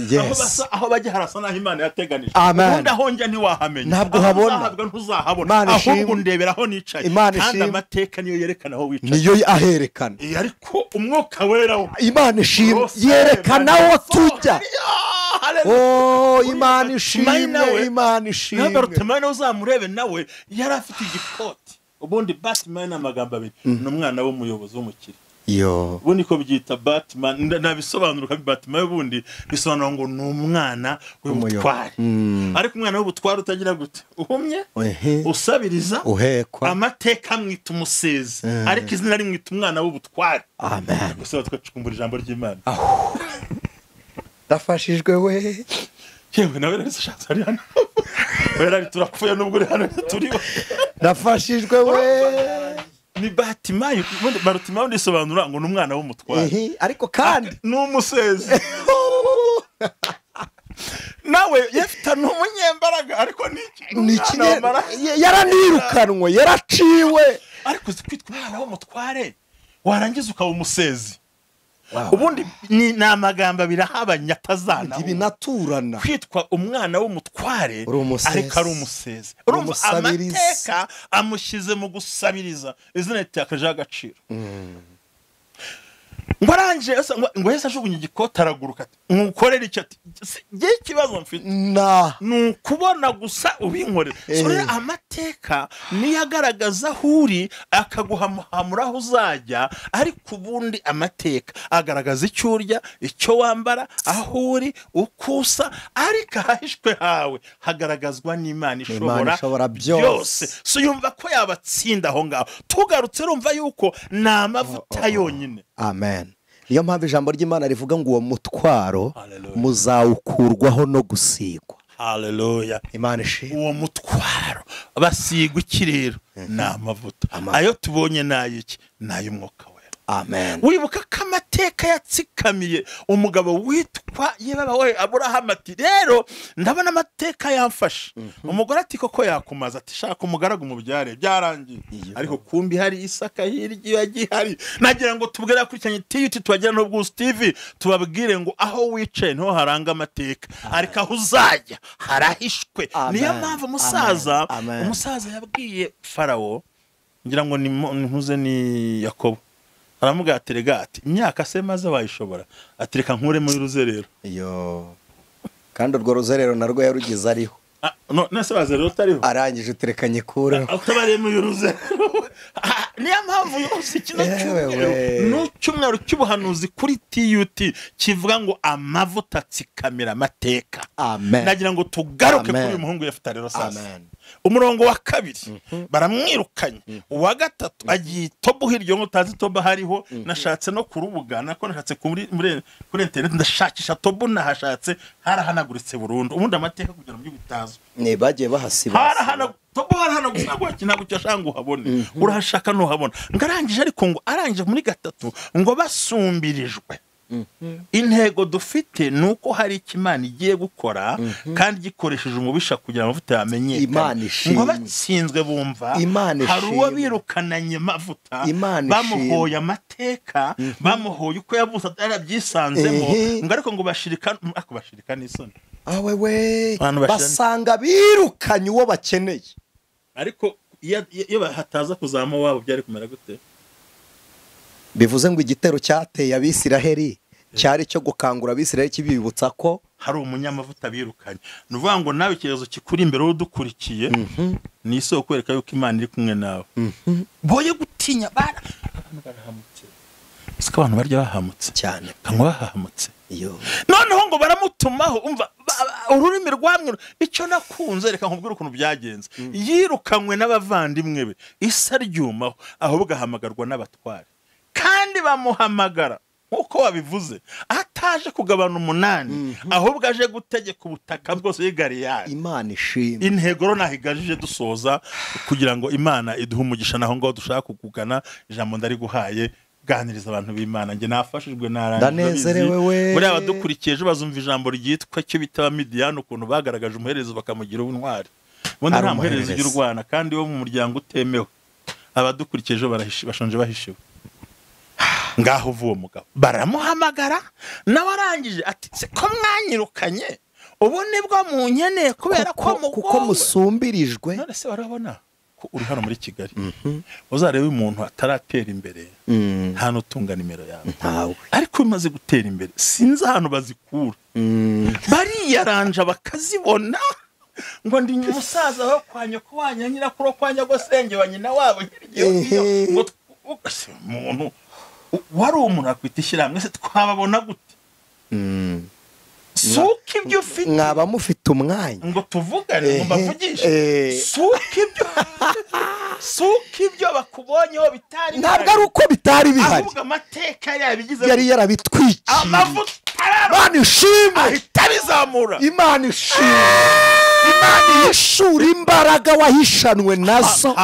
[SPEAKER 1] aho bajya harasa naho Imana yateganije. Ubundi aho njya ntiwahamenya,
[SPEAKER 2] ntabwo habona,
[SPEAKER 1] ntabwo ntuzahabona, ahubwo ndebera aho nicaye. Kandi amateka niyo yerekana aho wicaye,
[SPEAKER 2] niyo aherekana.
[SPEAKER 1] Ariko umwuka wera
[SPEAKER 2] Imana ishimwe yerekana tujya. Imana ishimwe, Imana ishimwe.
[SPEAKER 1] Barutimayo uzamurebe nawe yari afite igikoti. Ubundi Batman amagambo abiri, n'umwana w'umuyobozi w'umukire. Ubundi ko byita Batman, nabisobanura ko Batman ubundi bisobanura ngo n'umwana w'ubutware. Ariko umwana w'ubutware utagira gute, uhumye, usabiriza, uhekwa, amateka mwita umusezi, ariko izina rimwita umwana w'ubutware.
[SPEAKER 2] Amen.
[SPEAKER 1] Gusa twacukumbura ijambo ry'Imana.
[SPEAKER 2] Dafashijwe we.
[SPEAKER 1] Yewe nawe rashatse ari hano. Wera turapfuye nubwo uri hano turiho.
[SPEAKER 2] Dafashijwe we.
[SPEAKER 1] Ni Batimayo, Barutimayo ndisobanura ngo n'umwana w'umutware.
[SPEAKER 2] Ariko kandi
[SPEAKER 1] n'umusezi. Nawe yafita n'umunyembaraga, ariko niki yaranirukanwe, yaraciwe. Ariko zikwitwa umwana w'umutware, warangiza ukaba umusezi. ubundi ni amagambo birahabanya atazana
[SPEAKER 2] ibinaturana
[SPEAKER 1] kwitwa umwana w'umutware ariko ari umuseze urumva amateka amushyize mu gusabiriza izina ritakaje agaciro ngo aranje ngo yese ajugunye igikota araguruka ati nkukorera icyo ati giye kibazo mfite nukubona gusa ubinkorera so rero amateka niyo agaragaza aho uri akaguhamura aho uzajya ariko ubundi amateka agaragaza icyo urya icyo wambara aho uri ukusa ariko ahishwe hawe hagaragazwa n'Imana ishobora byose so yumva ko yabatsinda aho ngaho tugarutse urumva yuko na amavuta yonyine
[SPEAKER 2] amen niyo mpamvu ijambo ry'Imana rivuga ngo uwo mutwaro muzawukurwaho no gusigwa
[SPEAKER 1] haleluya
[SPEAKER 2] Imana ishimwe
[SPEAKER 1] uwo mutwaro basigwa iki rero na amavuta ayo tubonye nayiki nay'umwuka we
[SPEAKER 2] amen
[SPEAKER 1] wibuka ko amateka yatsikamiye umugabo witwa yebaba we Aburahamu ati rero ndabona amateka yamfashe umugore ati koko yakumaza ati shaka umugaragu mu byare byarangiye ariko kumbi hari Isaka hirya yagihari nagira ngo tubwira kurikanye TUT twagira no Bwuzu TV tubabwire ngo aho wicaye nto haranga amateka ariko aho uzajya harahishwe niyo mpamvu umusaza yabwiye Farawo ngira ngo ntuze ni Yakobo aramuga aterega ati imyaka se maze wayishobora atereka nkure muri ruzerero
[SPEAKER 2] kandi urwo ruzerero narwo yarugize ariho
[SPEAKER 1] nase bazerero utariho
[SPEAKER 2] arangije uterekanye kure
[SPEAKER 1] utabare muri ruzerero niyo mpamvu yose kino cyumweru cy'ubuhanuzi kuri TUT kivuga ngo amavuta atsikamira amateka nagira ngo tugaruke kuri uyu muhungu yafite rero sasa umurongo wa kabiri baramwirukanye uwa gatatu agiye tobo hiryo ngo tazi tobo hariho nashatse no kurubuga nako nashatse kuri internet ndashakisha tobo nahashatse harahanaguritse burundu ubundi amateka kugira ngo by'ubutazo
[SPEAKER 2] ne bagiye bahasiba
[SPEAKER 1] tobo harahana gusagwa kinago cyashanga uhabone urahashaka no habona ngarangije ariko ngo arangije muri gatatu ngo basumbirijwe intego dufite nuko hari ikimana igiye gukora kandi gikoresheje umubisha kugira amavuta yamenyekane ngo batsinzwe bumva hari uwo birukananye amavuta bamuhoye amateka bamuhoye uko yavuze yarabyisanzemo ngo ariko ngo bashirika n'isoni
[SPEAKER 2] awewe basanga birukanye uwo bakeneye
[SPEAKER 1] ariko iyo hataza kuzama wabo byari kumera gute
[SPEAKER 2] bivuze ngo igitero cyateye Abisiraheli cyari cyo gukangura Abisiraheli kibibutsa ko
[SPEAKER 1] hari umunyamavuta birukanye nuvuga ngo nawe ikibazo kikuri imbere udukurikiye ni isoko kwereka yuko Imana iri kumwe nawe boye gutinya barahamutse siko abantu barya bahamutse
[SPEAKER 2] cyane
[SPEAKER 1] kanwa bahamutse noneho ngo baramutumaho umva ururimi rwamwe icyo nakunze reka nkubwira ukuntu byagenze yirukanywe n'abavandimwe be isa ryumaho ahubwo ahamagarwa n'abatware kandi bamuhamagara nkuko wabivuze ataje kugabana 8 ahubwo aje gutegeka ubutaka bwose y'Galilaya
[SPEAKER 2] Imana ishimwe
[SPEAKER 1] intego ro nahigajije dusoza kugira ngo Imana iduhe umugisha naho ngo dushaka kugana ijambo ndari guhaye ganiriza abantu b'Imana nge nafashijwe
[SPEAKER 2] ndanezerewe we
[SPEAKER 1] muri abadukurikiyeje bazumva ijambo ryitwa cyo bitaba Midian ukuntu bagaragaje umuherezo bakamugira ubunwari ubundi nta muherezo y'urwana kandi wo mu muryango utemewe abadukurikiyeje bashonje bahishiwe ngaho uvuwe mugabo baramuhamagara nawe arangije ati se ko mwanyirukanye ubu nibwo munkeneye kubera ko
[SPEAKER 2] kuko musumbirijwe
[SPEAKER 1] none se barabona ko uri hano muri Kigali uzarebe umuntu ataratera imbere nta nutunga nimero yawe
[SPEAKER 2] ntawe
[SPEAKER 1] ariko bimaze gutera imbere sinzi hano bazikura bariyaranja bakazibona ngo ndi umusaza wo kwanya ko wanyanyira kuro kwanya go senge wa nyina wabo nkirigiye ngo umuntu wari umuntu akwitishira mwese twababona gute suki ibyo ufite
[SPEAKER 2] mwaba mufite umwanya
[SPEAKER 1] ngo tuvugane ngo bavugishe suki ibyo bakubonyeho bitari
[SPEAKER 2] ntabwo ari uko bitari bihari
[SPEAKER 1] ahubwo amateka yabigize
[SPEAKER 2] yari yarabitwikiye
[SPEAKER 1] amavuta
[SPEAKER 2] Imana ishimwe
[SPEAKER 1] ahita bizamura
[SPEAKER 2] Imana ishimwe Imana yishura imbaraga wahishanwe nazo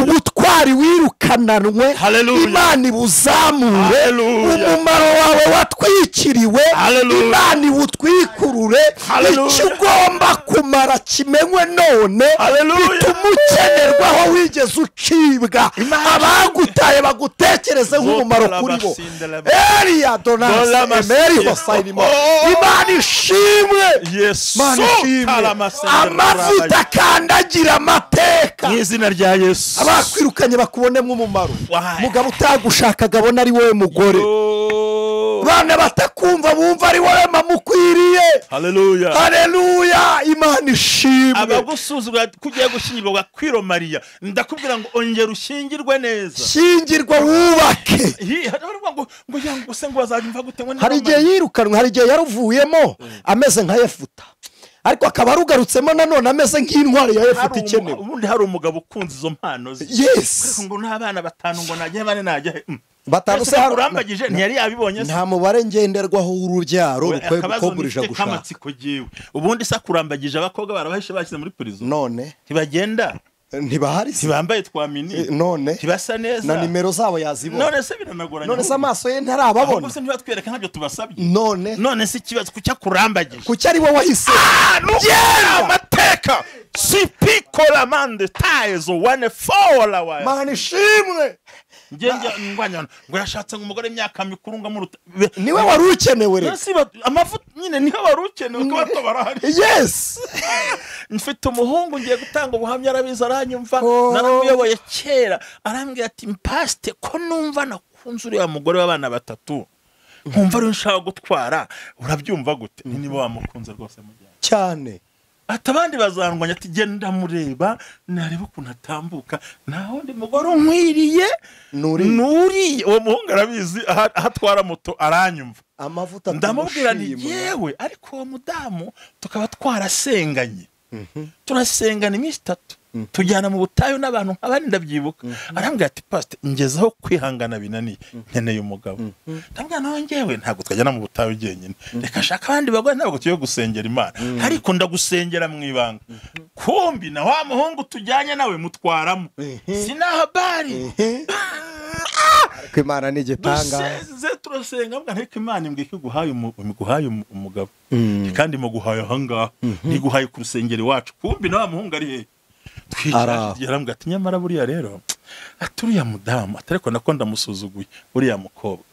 [SPEAKER 2] ubutwa ubutwari wirukananwe Imana ibuzamure umumaro wawe watwikiriwe Imana ibutwikurure icyo ugomba kumara kimenywe none bituma ukenerwaho wigeze ucibwa abagutaye bagutekereze nk'umumaro kuri bo Eliya Donasi Emeri Hosayinimo Imana ishimwe Imana ishimwe amavuta akandagira amateka
[SPEAKER 1] mu izina rya Yesu
[SPEAKER 2] abakwirukanye bakubonemo umumaro mugabo utagushakaga abona ari wowe mugore bana batakumva bumva ari wowe mamukwiriye haleluya Imana ishimwe
[SPEAKER 1] abagusuzugura kugiye gushyingirwa kwiro Mariya ndakubwira ngo ongera ushingirwe neza
[SPEAKER 2] shingirwa wubake
[SPEAKER 1] ngo yangu se ngo bazajya gute ngo
[SPEAKER 2] hari igihe yirukanwe hari igihe yaruvuyemo ameze nka Yefuta ariko akaba arugarutsemo nanone ameze nk'intwari ya Yefuta ikenewe
[SPEAKER 1] ubundi hari umugabo ukunze izo mpano ze ngo n'abana batanu ngo najye bane najye
[SPEAKER 2] batanu se
[SPEAKER 1] harambagije ntiyari yabibonye
[SPEAKER 2] nta mubare ngenderwaho w'urubyaro rukogurisha gushaka
[SPEAKER 1] ubundi se kurambagije abakobwa barabahishe bashyize muri prison
[SPEAKER 2] none
[SPEAKER 1] ntibagenda
[SPEAKER 2] ntibahari
[SPEAKER 1] ntibambaye twamini
[SPEAKER 2] none
[SPEAKER 1] ntibasa neza
[SPEAKER 2] na nimero zabo yazibona
[SPEAKER 1] none se biranagoranye
[SPEAKER 2] none se amaso ye ntarababona
[SPEAKER 1] se ntibatwereka ntabyo tubasabye
[SPEAKER 2] none
[SPEAKER 1] se ikibazo kucya kurambagije
[SPEAKER 2] kucya ari wowe wahise
[SPEAKER 1] amateka sipikola mande taezo wane fola wa
[SPEAKER 2] Mana ishimwe
[SPEAKER 1] ngwanya ngo yashatse umugore imyaka mikuru ngamuruta
[SPEAKER 2] niwe wari ukenewe rero
[SPEAKER 1] amavuta nyine niwe wari ukenewe ko bato barahari mfite umuhungu ngiye gutanga ubuhamya arabiza aranyumva naramuyoboye kera arambwira ati mpaste ko numva nakunze uriya mugore w'abana batatu nkumva ari nshaka gutwara urabyumva gute niba wamukunze rwose mujyana
[SPEAKER 2] cyane
[SPEAKER 1] atabandi bazangwanya ati genda mureba nareba ukuntu atambuka naho ndi mugore unkwiriye nuri uwo muhungu arabizi ahatwara moto aranyumva
[SPEAKER 2] amavuta
[SPEAKER 1] ndamubwira nti yewe ariko uwo mudamu tukaba twarasenganye turasengana iminsi 3 tujyana mu butayu n'abantu nk'abandi ndabyibuka arambwira ati pastor ngezeho kwihangana binaniye nkeneye umugabo ndambwira naho ngewe ntabwo twajyana mu butayu genyine reka shaka abandi bagore ntabwo tuyo gusengera Imana ariko ndagusengera mu ibanga kumbi na wa muhungu tujyanye nawe mutwaramo sina habari
[SPEAKER 2] ko Imana ni gitanga
[SPEAKER 1] turasenga mbwa ariko Imana imbwike guhaye umugabo kandi mu guhaye hanga ni guhaye ku rusengero iwacu kumbi na wa muhungu ari he yarambwa ati nyamara buriya rero aturiya mudamu atariko nako ndamusuzuguye buriya mukobwa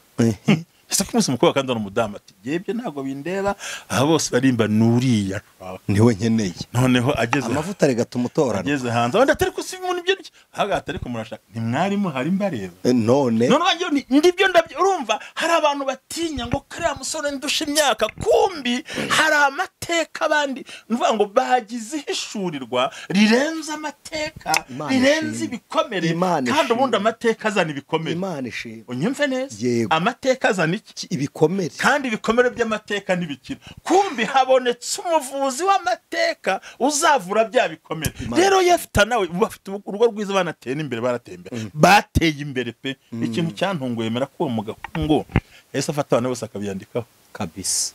[SPEAKER 1] ese kumuse umukobwa kandi ari umudamu ati yebye ntago bindeba aha bose barimba nuriya
[SPEAKER 2] niwe nkeneye
[SPEAKER 1] noneho ageze
[SPEAKER 2] amavuta rega tumutorana
[SPEAKER 1] ageze hanze wenda atariko si ibintu byo haga atariko murashaka ntimwarimo hari mbareba
[SPEAKER 2] none
[SPEAKER 1] wanjye ndibyo ndabyo urumva hari abantu batinya ngo kariya musore ndusha imyaka kumbi hari amateka abandi mvuga ngo bagize ishurirwa rirenze amateka rirenze ibikomere kandi ubundi amateka azana ibikomere
[SPEAKER 2] Imana ishimwe
[SPEAKER 1] unyumve neza amateka azana
[SPEAKER 2] ibikomere
[SPEAKER 1] kandi ibikomere by'amateka ntibikira kumbi habonetse umuvuzi w'amateka uzavura bya bikomere rero yafita nawe bafite urugo rwiza banateye imbere baratembera bateye imbere pe ikintu cyantunguye mera ko umugabo ngo ese afata abana bose akabiyandikaho
[SPEAKER 2] kabisa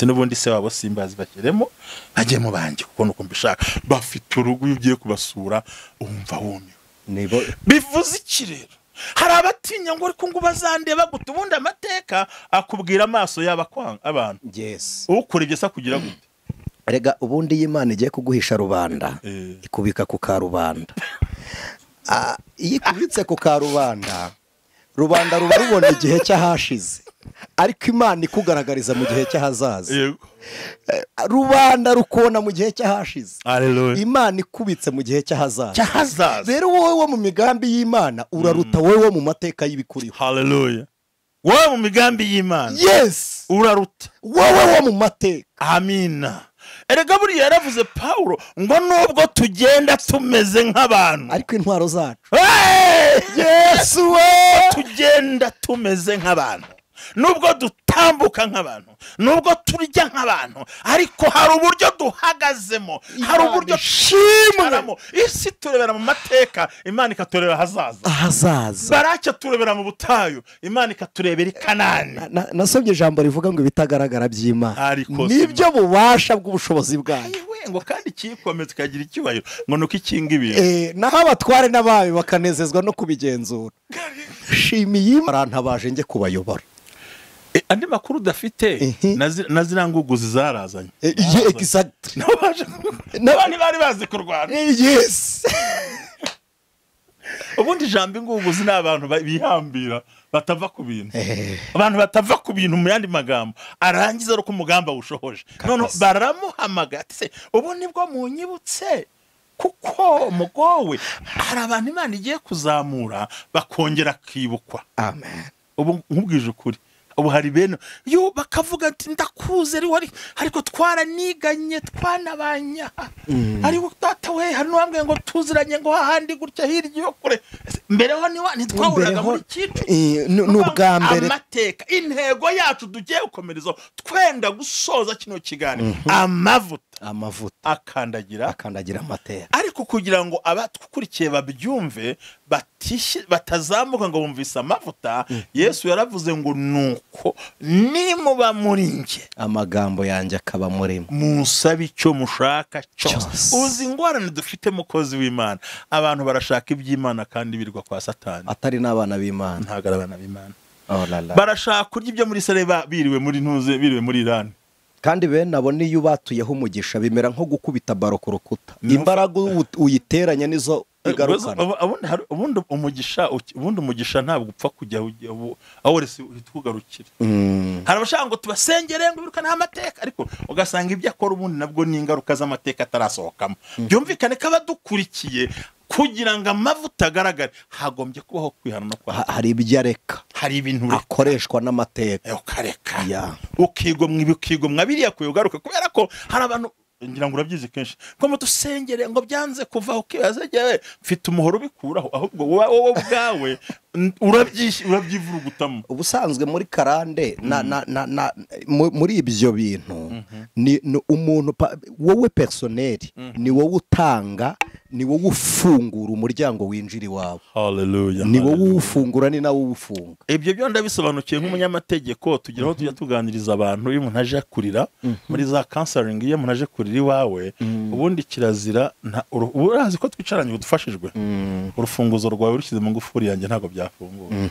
[SPEAKER 1] n'ubundi se wabo simbazi bakiremo agiye mu banjye kuko nuko mbishaka bafite urugo ugiye kubasura umva wumiwe bivuze iki rero hari abatinya ngo ariko ngo bazandeba gute ubundi amateka akubwira amaso y'abakwanga abantu ukora ibyo sa kugira gute
[SPEAKER 2] rega ubundi y'Imana igiye kuguhisha rubanda ikubika ku karubanda iyo ikubitse ku karubanda rubanda ruba rubona igihe cyahashize ariko Imana ikugaragariza mu gihe cy'ahazaza rubanda rukona mu gihe cyahashize Imana ikubitse mu gihe cy'ahazaza rero wowe wo mu migambi y'Imana uraruta wowe wo mu mateka y'ibikuriho
[SPEAKER 1] haleluya wowe mu migambi y'Imana uraruta
[SPEAKER 2] wowe wo mu mateka
[SPEAKER 1] amina erega buriya yaravuze Paulo ngo nubwo tugenda tumeze nk'abantu
[SPEAKER 2] ariko intwaro zacu
[SPEAKER 1] Yesu we tugenda tumeze nk'abantu nubwo dutambuka nk'abantu nubwo turya nk'abantu ariko hari uburyo duhagazemo hari uburyo shimwe isi turebera mu mateka Imana ikatureba hazaza baracyo turebera mu butayu Imana ikaturebera Kanani
[SPEAKER 2] nasomye ijambo rivuga ngo ibitagaragara by'Imana nibyo bubasha bw'ubushobozi bwayo
[SPEAKER 1] ngo kandi kikomeza kagira icyubahiro ngo nuko ikinga ibintu
[SPEAKER 2] naho abatware n'ababi bakanezezwa no kubigenzura. Shimiye barantabaje njye kubayobora.
[SPEAKER 1] Andi makuru udafite na ziranguguzi zarazanye.
[SPEAKER 2] Exactly.
[SPEAKER 1] N'abandi bari bazi kurwana.
[SPEAKER 2] Yes.
[SPEAKER 1] Ubundi jambo inguguzi n'abantu bihambira batava ku bintu. Abantu batava ku bintu mu yandi magambo arangiza ro kumugamba ushohoje. None baramuhamagara se ubu nibwo munyibutse kuko mugowe hari abantu Imana igiye kuzamura bakongera kwibukwa.
[SPEAKER 2] Amen.
[SPEAKER 1] Ubu nkubwije ukuri ubu hari bene yo bakavuga ati ndakuze ariko twaraniganye twanabanya ariko data we hano wambwe ngo tuziranye ngo hahandi gutya hirya yo kure mbere ho ni twahuraga muri kicu
[SPEAKER 2] n'ubwa mbere
[SPEAKER 1] amateka intego yacu tugiye gukomereza twenda gusoza kino kiganiro amavuta akandagira
[SPEAKER 2] amateka
[SPEAKER 1] ariko kugira ngo abatukurikiye babyumve batazamuka ngo bumvise amavuta Yesu yaravuze ngo nuko nimuba muri nge
[SPEAKER 2] amagambo yanjye akaba muri
[SPEAKER 1] musabe icyo mushaka cyose. Uzi ingorane dufite mukozi w'Imana abantu barashaka iby'Imana kandi birwa kwa Satani
[SPEAKER 2] atari n'abana b'Imana
[SPEAKER 1] ntago abana b'Imana barashaka kurya ibyo muri Sareba biriwe muri ntuze biriwe muri Irani
[SPEAKER 2] kandi bene abo niyo batuyeho umugisha bimera nko gukubita baro ku rukuta imbaraga uyiteranya nizo ubundi umugisha ntabwo upfa kujya aho wese uhitugarukira. Hari abashaka ngo tubasengere ngo birukane amateka ariko ugasanga ibyo akora ubundi nabwo ni ingaruka z'amateka atarasohokamo. Byumvikane ko abadukurikiye kugira ngo amavuta agaragare hagombye kubaho kwihana no kwa hari ibyo areka
[SPEAKER 1] hari ibintu
[SPEAKER 2] akoreshwa n'amateka
[SPEAKER 1] ukareka ukigomwa biriya kuyogaruka kubera ko hari abantu ngira ngo urabyize kenshi ko mutusengere ngo byanze kuvaho kibaza jewe mfite umuhoro ubikuraho ahubwo wowe ubwawe urabyivurugutamo.
[SPEAKER 2] Ubusanzwe muri karande muri ibyo bintu ni umuntu wowe personnel ni wowe utanga ni wowe ufungura umuryango winjira iwawe.
[SPEAKER 1] Hallelujah.
[SPEAKER 2] Ni wowe ufungura ni nawe ufunga.
[SPEAKER 1] Ibyo byo ndabisobanukiye nk'umunyamategeko tugeraho tujya tuganiriza abantu iyo umuntu aje kurira muri za counseling iyo umuntu aje kurira iwawe ubundi kirazira urazi ko twicaranye udufashijwe urufunguzo rwawe rushyize mu ngufuri yanjye ntago byafungura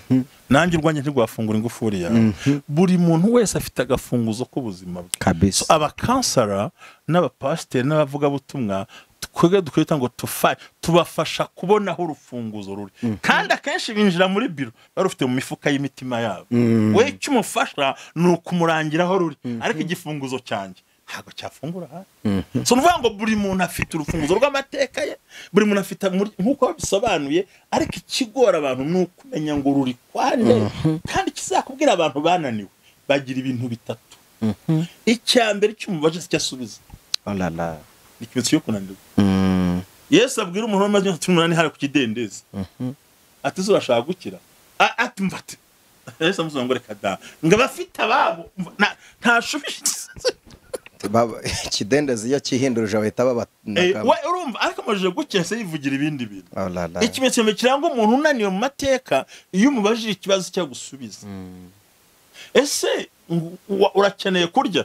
[SPEAKER 1] nanjye urwanye ntigwafungura ingufuri yawe. Buri muntu wese afite agafunguzo k'ubuzima bwe. So aba counselor n'abapasiteri n'abavuga butumwa twege dukwita ngo tubafasha kubona aho urufunguzo ruri kandi akenshi binjira muri biro barufite mu mifuka y'imitima yabo. We icyo umufasha ni ukumurangira aho ruri ariko igifunguzo cyanjye ntabwo cyafungura hano. So nuvuga ngo buri muntu afite urufunguzo rw'amateka ye buri muntu afite nk'uko bisobanuye ariko ikigora abantu ni ukumenya ngo ruri kwane kandi kizakubwira abantu bananiwe bagira ibintu bitatu. Icyambere cy'umubaje cyasubiza ikimenyetso cyo kunanirwa. Yesu abwira umuntu w'amazi 18 hari ku kidendezi ati zo bashaka gukira ati mfate Yesu amusubiza ngo reka da ngo abafite ababo ntashubije
[SPEAKER 2] ikidendezi ya kihindurije abahita
[SPEAKER 1] we urumva ariko amajije gukira se yivugira ibindi bintu. Ikimenyetso kiranga umuntu unaniwe mu mateka iyo umubajije ikibazo cyo gusubiza. Ese urakeneye kurya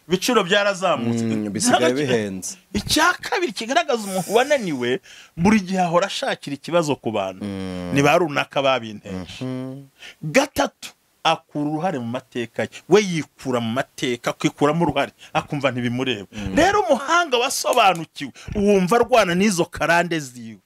[SPEAKER 1] biciro byarazamutse
[SPEAKER 2] bisigaye bihenze.
[SPEAKER 1] Icya kabiri kigaragaza umuntu wananiwe buri gihe ahora ashakira ikibazo ku bantu niba runaka babinteje. Gatatu akura uruhare mu mateka ye we yikura mu mateka kwikuramo uruhare akumva ntibimureba. Rero umuhanga wasobanukiwe uwumva arwana n'izo karande ziwe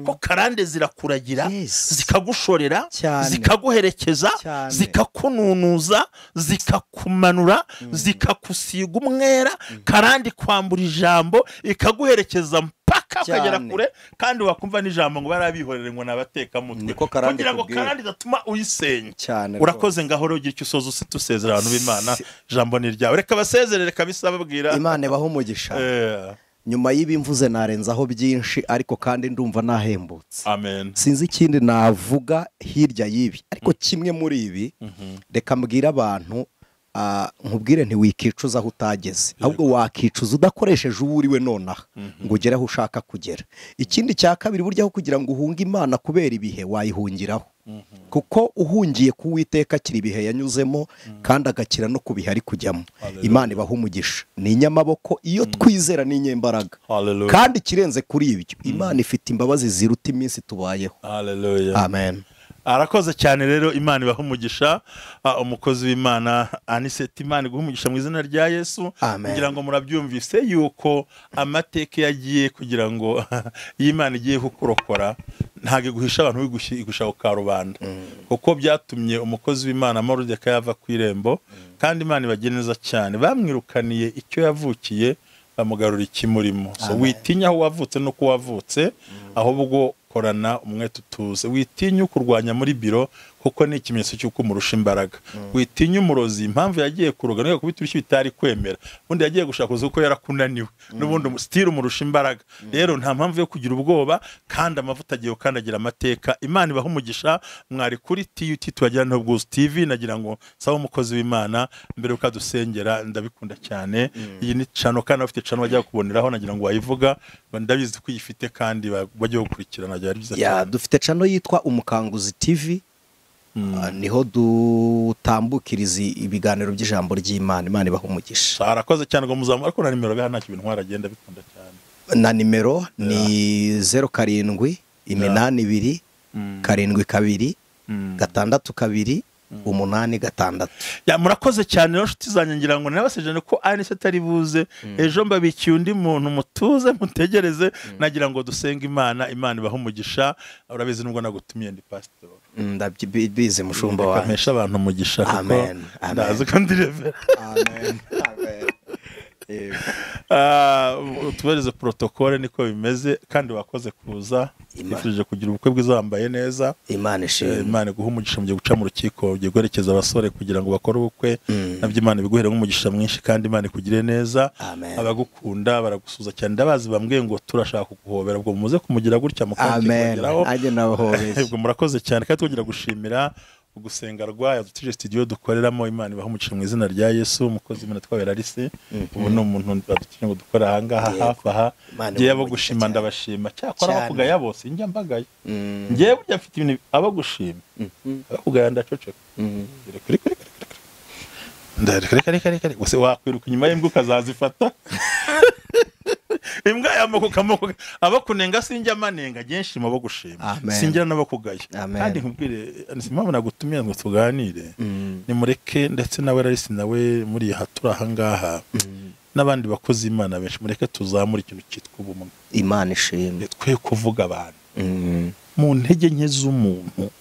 [SPEAKER 1] ko karande zirakuragira zikagushorera zikaguherekeza zikakununuza zikakumanura zikakusiga umwera karande kwambura ijambo ikaguherekeza mpaka ukagera kure kandi wakumva n'ijambo ngo barabihorere ngo nabateka mutwe kugira ngo karande zatuma uyisenya. Urakoze ngahoro ugira icyo usoza usitusezera abantu b'Imana jambo ni ryawe reka basezerere kabisa babwira
[SPEAKER 2] Imana baho umugisha. Nyuma y'ibimvuze narenzaho byinshi ariko kandi ndumva nahembutse.
[SPEAKER 1] Amen.
[SPEAKER 2] Sinzi ikindi navuga hirya y'ibi ariko kimwe muri ibi reka mbwira abantu nkubwire ntiwikicuza aho utageze ahubwo wakicuza udakoresheje uwo uriwe nonaha ngo ugere aho ushaka kugera. Ikindi cya kabiri burya aho kugira ngo uhunge Imana kubera ibihe wayihungiraho, kuko uhungiye ku Uwiteka akiri ibihe yanyuzemo kandi agakira no ku bihe ari kujyamo. Imana ibaha umugisha, ni inyamaboko iyo twizera n'inyembaraga, kandi ikirenze kuri ibyo Imana ifite imbabazi ziruta iminsi tubayeho. Amen.
[SPEAKER 1] Arakoze cyane rero, Imana ibaha umugisha, umukozi w'Imana Anicet, Imana iguha umugisha mu izina rya Yesu. Kugira ngo murabyumvise yuko amateka yagiye kugira ngo y'Imana igiye kukurokora, ntabwo iguhisha abantu igusha ku karubanda, kuko byatumye umukozi w'Imana Amavuta yava ku irembo, kandi Imana ibagira neza cyane, bamwirukaniye icyo yavukiye bamugarura ikimurimo. So witinya aho wavutse no ko wavutse, ahubwo korana umwete utuze. Witinya kurwanya muri biro, kuko ni ikimenyetso cy'uko umurusha imbaraga. Witinya umurozi, impamvu yagiye kuroga no kubita ibishyi bitari kwemera, undi yagiye gushaka uko yarakunaniwe, n'ubundi style umurusha imbaraga. Rero nta mpamvu yo kugira ubwoba, kandi amavuta agiye ukandagira amateka. Imana ibaha umugisha, mwari kuri TUT tubagira no Bwuzu TV. Nagira ngo sawa umukozi w'Imana mbere ukadusengera, ndabikunda cyane. Iyi ni channel kandi afite channel wajya kuboneraho, nagira ngo wayivuga, ndabizi ko yifite kandi bajye gukurikirana byari byiza cyane.
[SPEAKER 2] Dufite channel yitwa Umukanguzi TV, niho dutambukiriza ibiganiro by'ijambo ry'Imana. Imana ibaha umugisha.
[SPEAKER 1] Arakoze cyane ngo muzamura, ariko na nimero nta kintu ntwara agenda bikunda cyane.
[SPEAKER 2] Na nimero ni 07 82 72 62 8 6.
[SPEAKER 1] Murakoze cyane rero nshuti zanjye, ngira ngo nabasejene ko Anicet ari buze ejo, mbabikiye undi muntu, mutuze mutegereze. Nagira ngo dusenge Imana ibaha umugisha. Urabizi nubwo nagutumiye ndi pastor,
[SPEAKER 2] ndabizi mushumba wawe,
[SPEAKER 1] kamesha abantu umugisha, kuko ndazi ko ndi revera. Amen. Tubereze protokole niko bimeze, kandi wakoze kuza. Twifurije kugira ubukwe bwiza, wambaye neza.
[SPEAKER 2] Imana ishimwe.
[SPEAKER 1] Imana iguha umugisha mu gihe guca mu rukiko, ugiye guherekeza abasore kugira ngo bakore ubukwe. Nabyo Imana biguhere nk'umugisha mwinshi, kandi Imana ikugire neza. Abagukunda baragusuza cyane, ndabazi bambwiye ngo turashaka kuguhobera, ubwo muze kumugira gutya mukongeraho. Ubwo murakoze cyane, kandi tugira gushimira ugusenga RY'UMUKANGUZI studio dukoreramo. Imana ibaha umugisha mu izina rya Yesu. Umukozi w'Imana twabera Alice, ubu ni umuntu badukeneye ngo dukora aha ngaha hafi aha. Ngiye abo gushima ndabashima, cyakora abakugaya bose njya mbagaye. Ngiye burya mfite ibintu abo gushima, abakugaya ndacoceka. Ndare gusa wakwiruka inyuma y'imbwa ukazazifata. Imbwa y'amoko abakunenga sinjya manenga, genshi mu bogushima, singira n'abakugaya. Kandi nkubwire impamvu nagutumiye ngo tuganire, ni mureke ndetse nawe Alice nawe muri hatura aha ngaha, n'abandi bakozi Imana benshi, mureke tuzamura ikintu cyitwa ubumwe.
[SPEAKER 2] Imana ishimwe.
[SPEAKER 1] Twe kuvuga abantu mu ntege nke z'umuntu,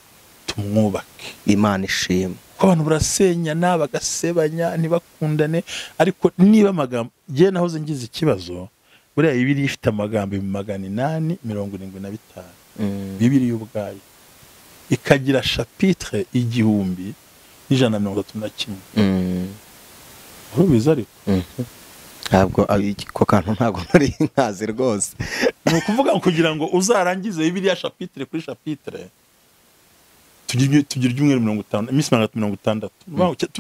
[SPEAKER 1] tumwubake.
[SPEAKER 2] Imana ishimwe.
[SPEAKER 1] Ko abantu barasenyana bagasebanya ntibakundane, ariko niba amagambo je nahoze ngize ikibazo, buriya Bibiliya ifite amagambo 875. Bibiliya ubwayo ikagira chapitre 1131. Urubiza ariko
[SPEAKER 2] ntabwo ko kantu ntabwo nari nkazi rwose.
[SPEAKER 1] Ni ukuvuga kugira ngo uzarangize Bibiliya chapitre kuri chapitre, tugira ibyumweru 50, iminsi 60.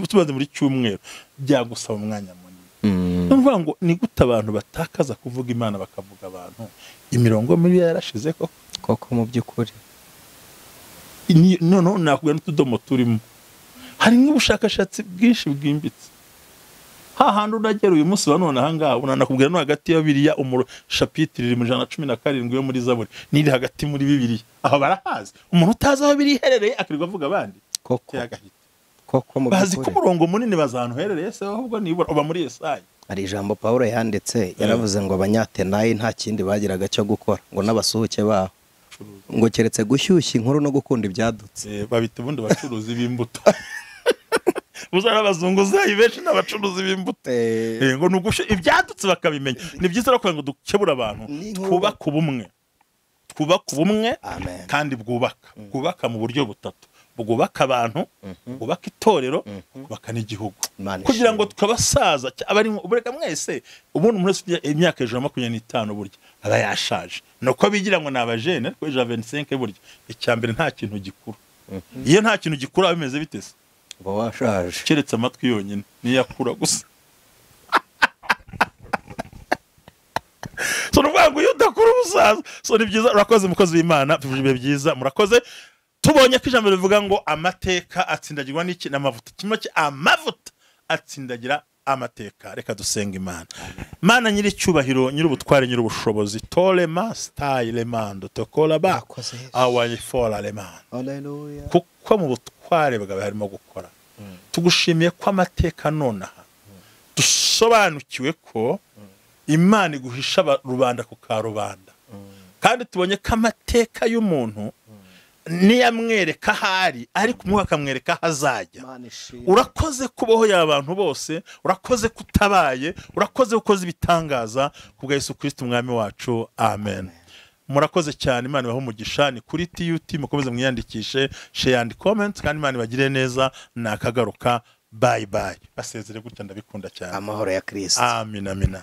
[SPEAKER 1] Tubaze muri cyumweru byagusaba umwanya munini. Numva ngo ni gute abantu batakaza kuvuga Imana bakavuga abantu. Imirongo mibi yarashize
[SPEAKER 2] koko mu by'ukuri.
[SPEAKER 1] No nakubwira n'utudomo turimo, hari nk'ubushakashatsi bwinshi bwimbitse. Hahandi unagera uyu munsi banone aha ngaha, unanakubwira no hagati ya Bibiliya chapitre 117 yo muri Zaburi niri hagati muri Bibiliya. Aho barahazi, umuntu utazi aho biri herereye akirirwa avuga abandi
[SPEAKER 2] koko
[SPEAKER 1] yagahita.
[SPEAKER 2] Koko mu
[SPEAKER 1] bazi ko umurongo munini bazantu herereye se, ahubwo nibura uba muri Yesaya.
[SPEAKER 2] Ari ijambo Paulo yanditse, yaravuze ngo abanyatenayi nta kindi bagiraga cyo gukora, ngo n'abasuhuke baho, ngo keretse gushyushya inkuru no gukunda ibyadutse.
[SPEAKER 1] Babita ubundi bacuruzi b'imbuto. Uzara abazunguzayi benshi n'abacuruzi b'imbuto. Ngo nugushe ibyadutse bakabimenya. Ni byiza rako ngo dukebura abantu, twubaka ubumwe. Twubaka ubumwe kandi bwubaka mu buryo butatu. Bwubaka abantu, bwubaka itorero, bwubaka n'igihugu. Kugira ngo tukabasaza abari ubureka mwese, ubundi umuntu wese imyaka 25 burya aba yashaje. Nuko bigira ngo nabajene ko 25 burya icyambere nta kintu gikuru. Iyo nta kintu gikuru abimeze bitese.
[SPEAKER 2] uba washaje
[SPEAKER 1] keretse amatwi yonyine niyakura gusa. So nuvuga ngo iyo udakura ubusaza. So ni byiza, urakoze mukozi w'Imana, tuvuje ibihe byiza, murakoze. Tubonye ko ijambo rivuga ngo amateka atsindagirwa n'iki n'amavuta. Kimwe amavuta atsindagira amateka. Reka dusenga Imana. Mana nyiri cyubahiro, nyiri ubutware, nyiri ubushobozi. Tole master le mando tokola ba. Awaye fola le man.
[SPEAKER 2] Haleluya.
[SPEAKER 1] Kuko mu butware bwawe harimo gukora. Tugushimiye ko amateka nonaha dusobanukiwe ko Imana iguhisha rubanda ku karubanda. Kandi tubonye ko amateka y'umuntu niyamwereka hari ariko umwuka akamwereka hazajya. Urakoze kubaho y'abantu bose, urakoze kutabaye, urakoze ukoze ibitangaza kubwa Yesu Kristo umwami wacu. Amen. Murakoze cyane, Imana ibahe umugisha. Ni kuri TUT, mukomeze mwiyandikishe, share and comment, kandi Imana ibagire neza. Nakagaruka. Bye bye. Basezere gutya, ndabikunda cyane.
[SPEAKER 2] Amahoro ya Kristo.
[SPEAKER 1] Amen.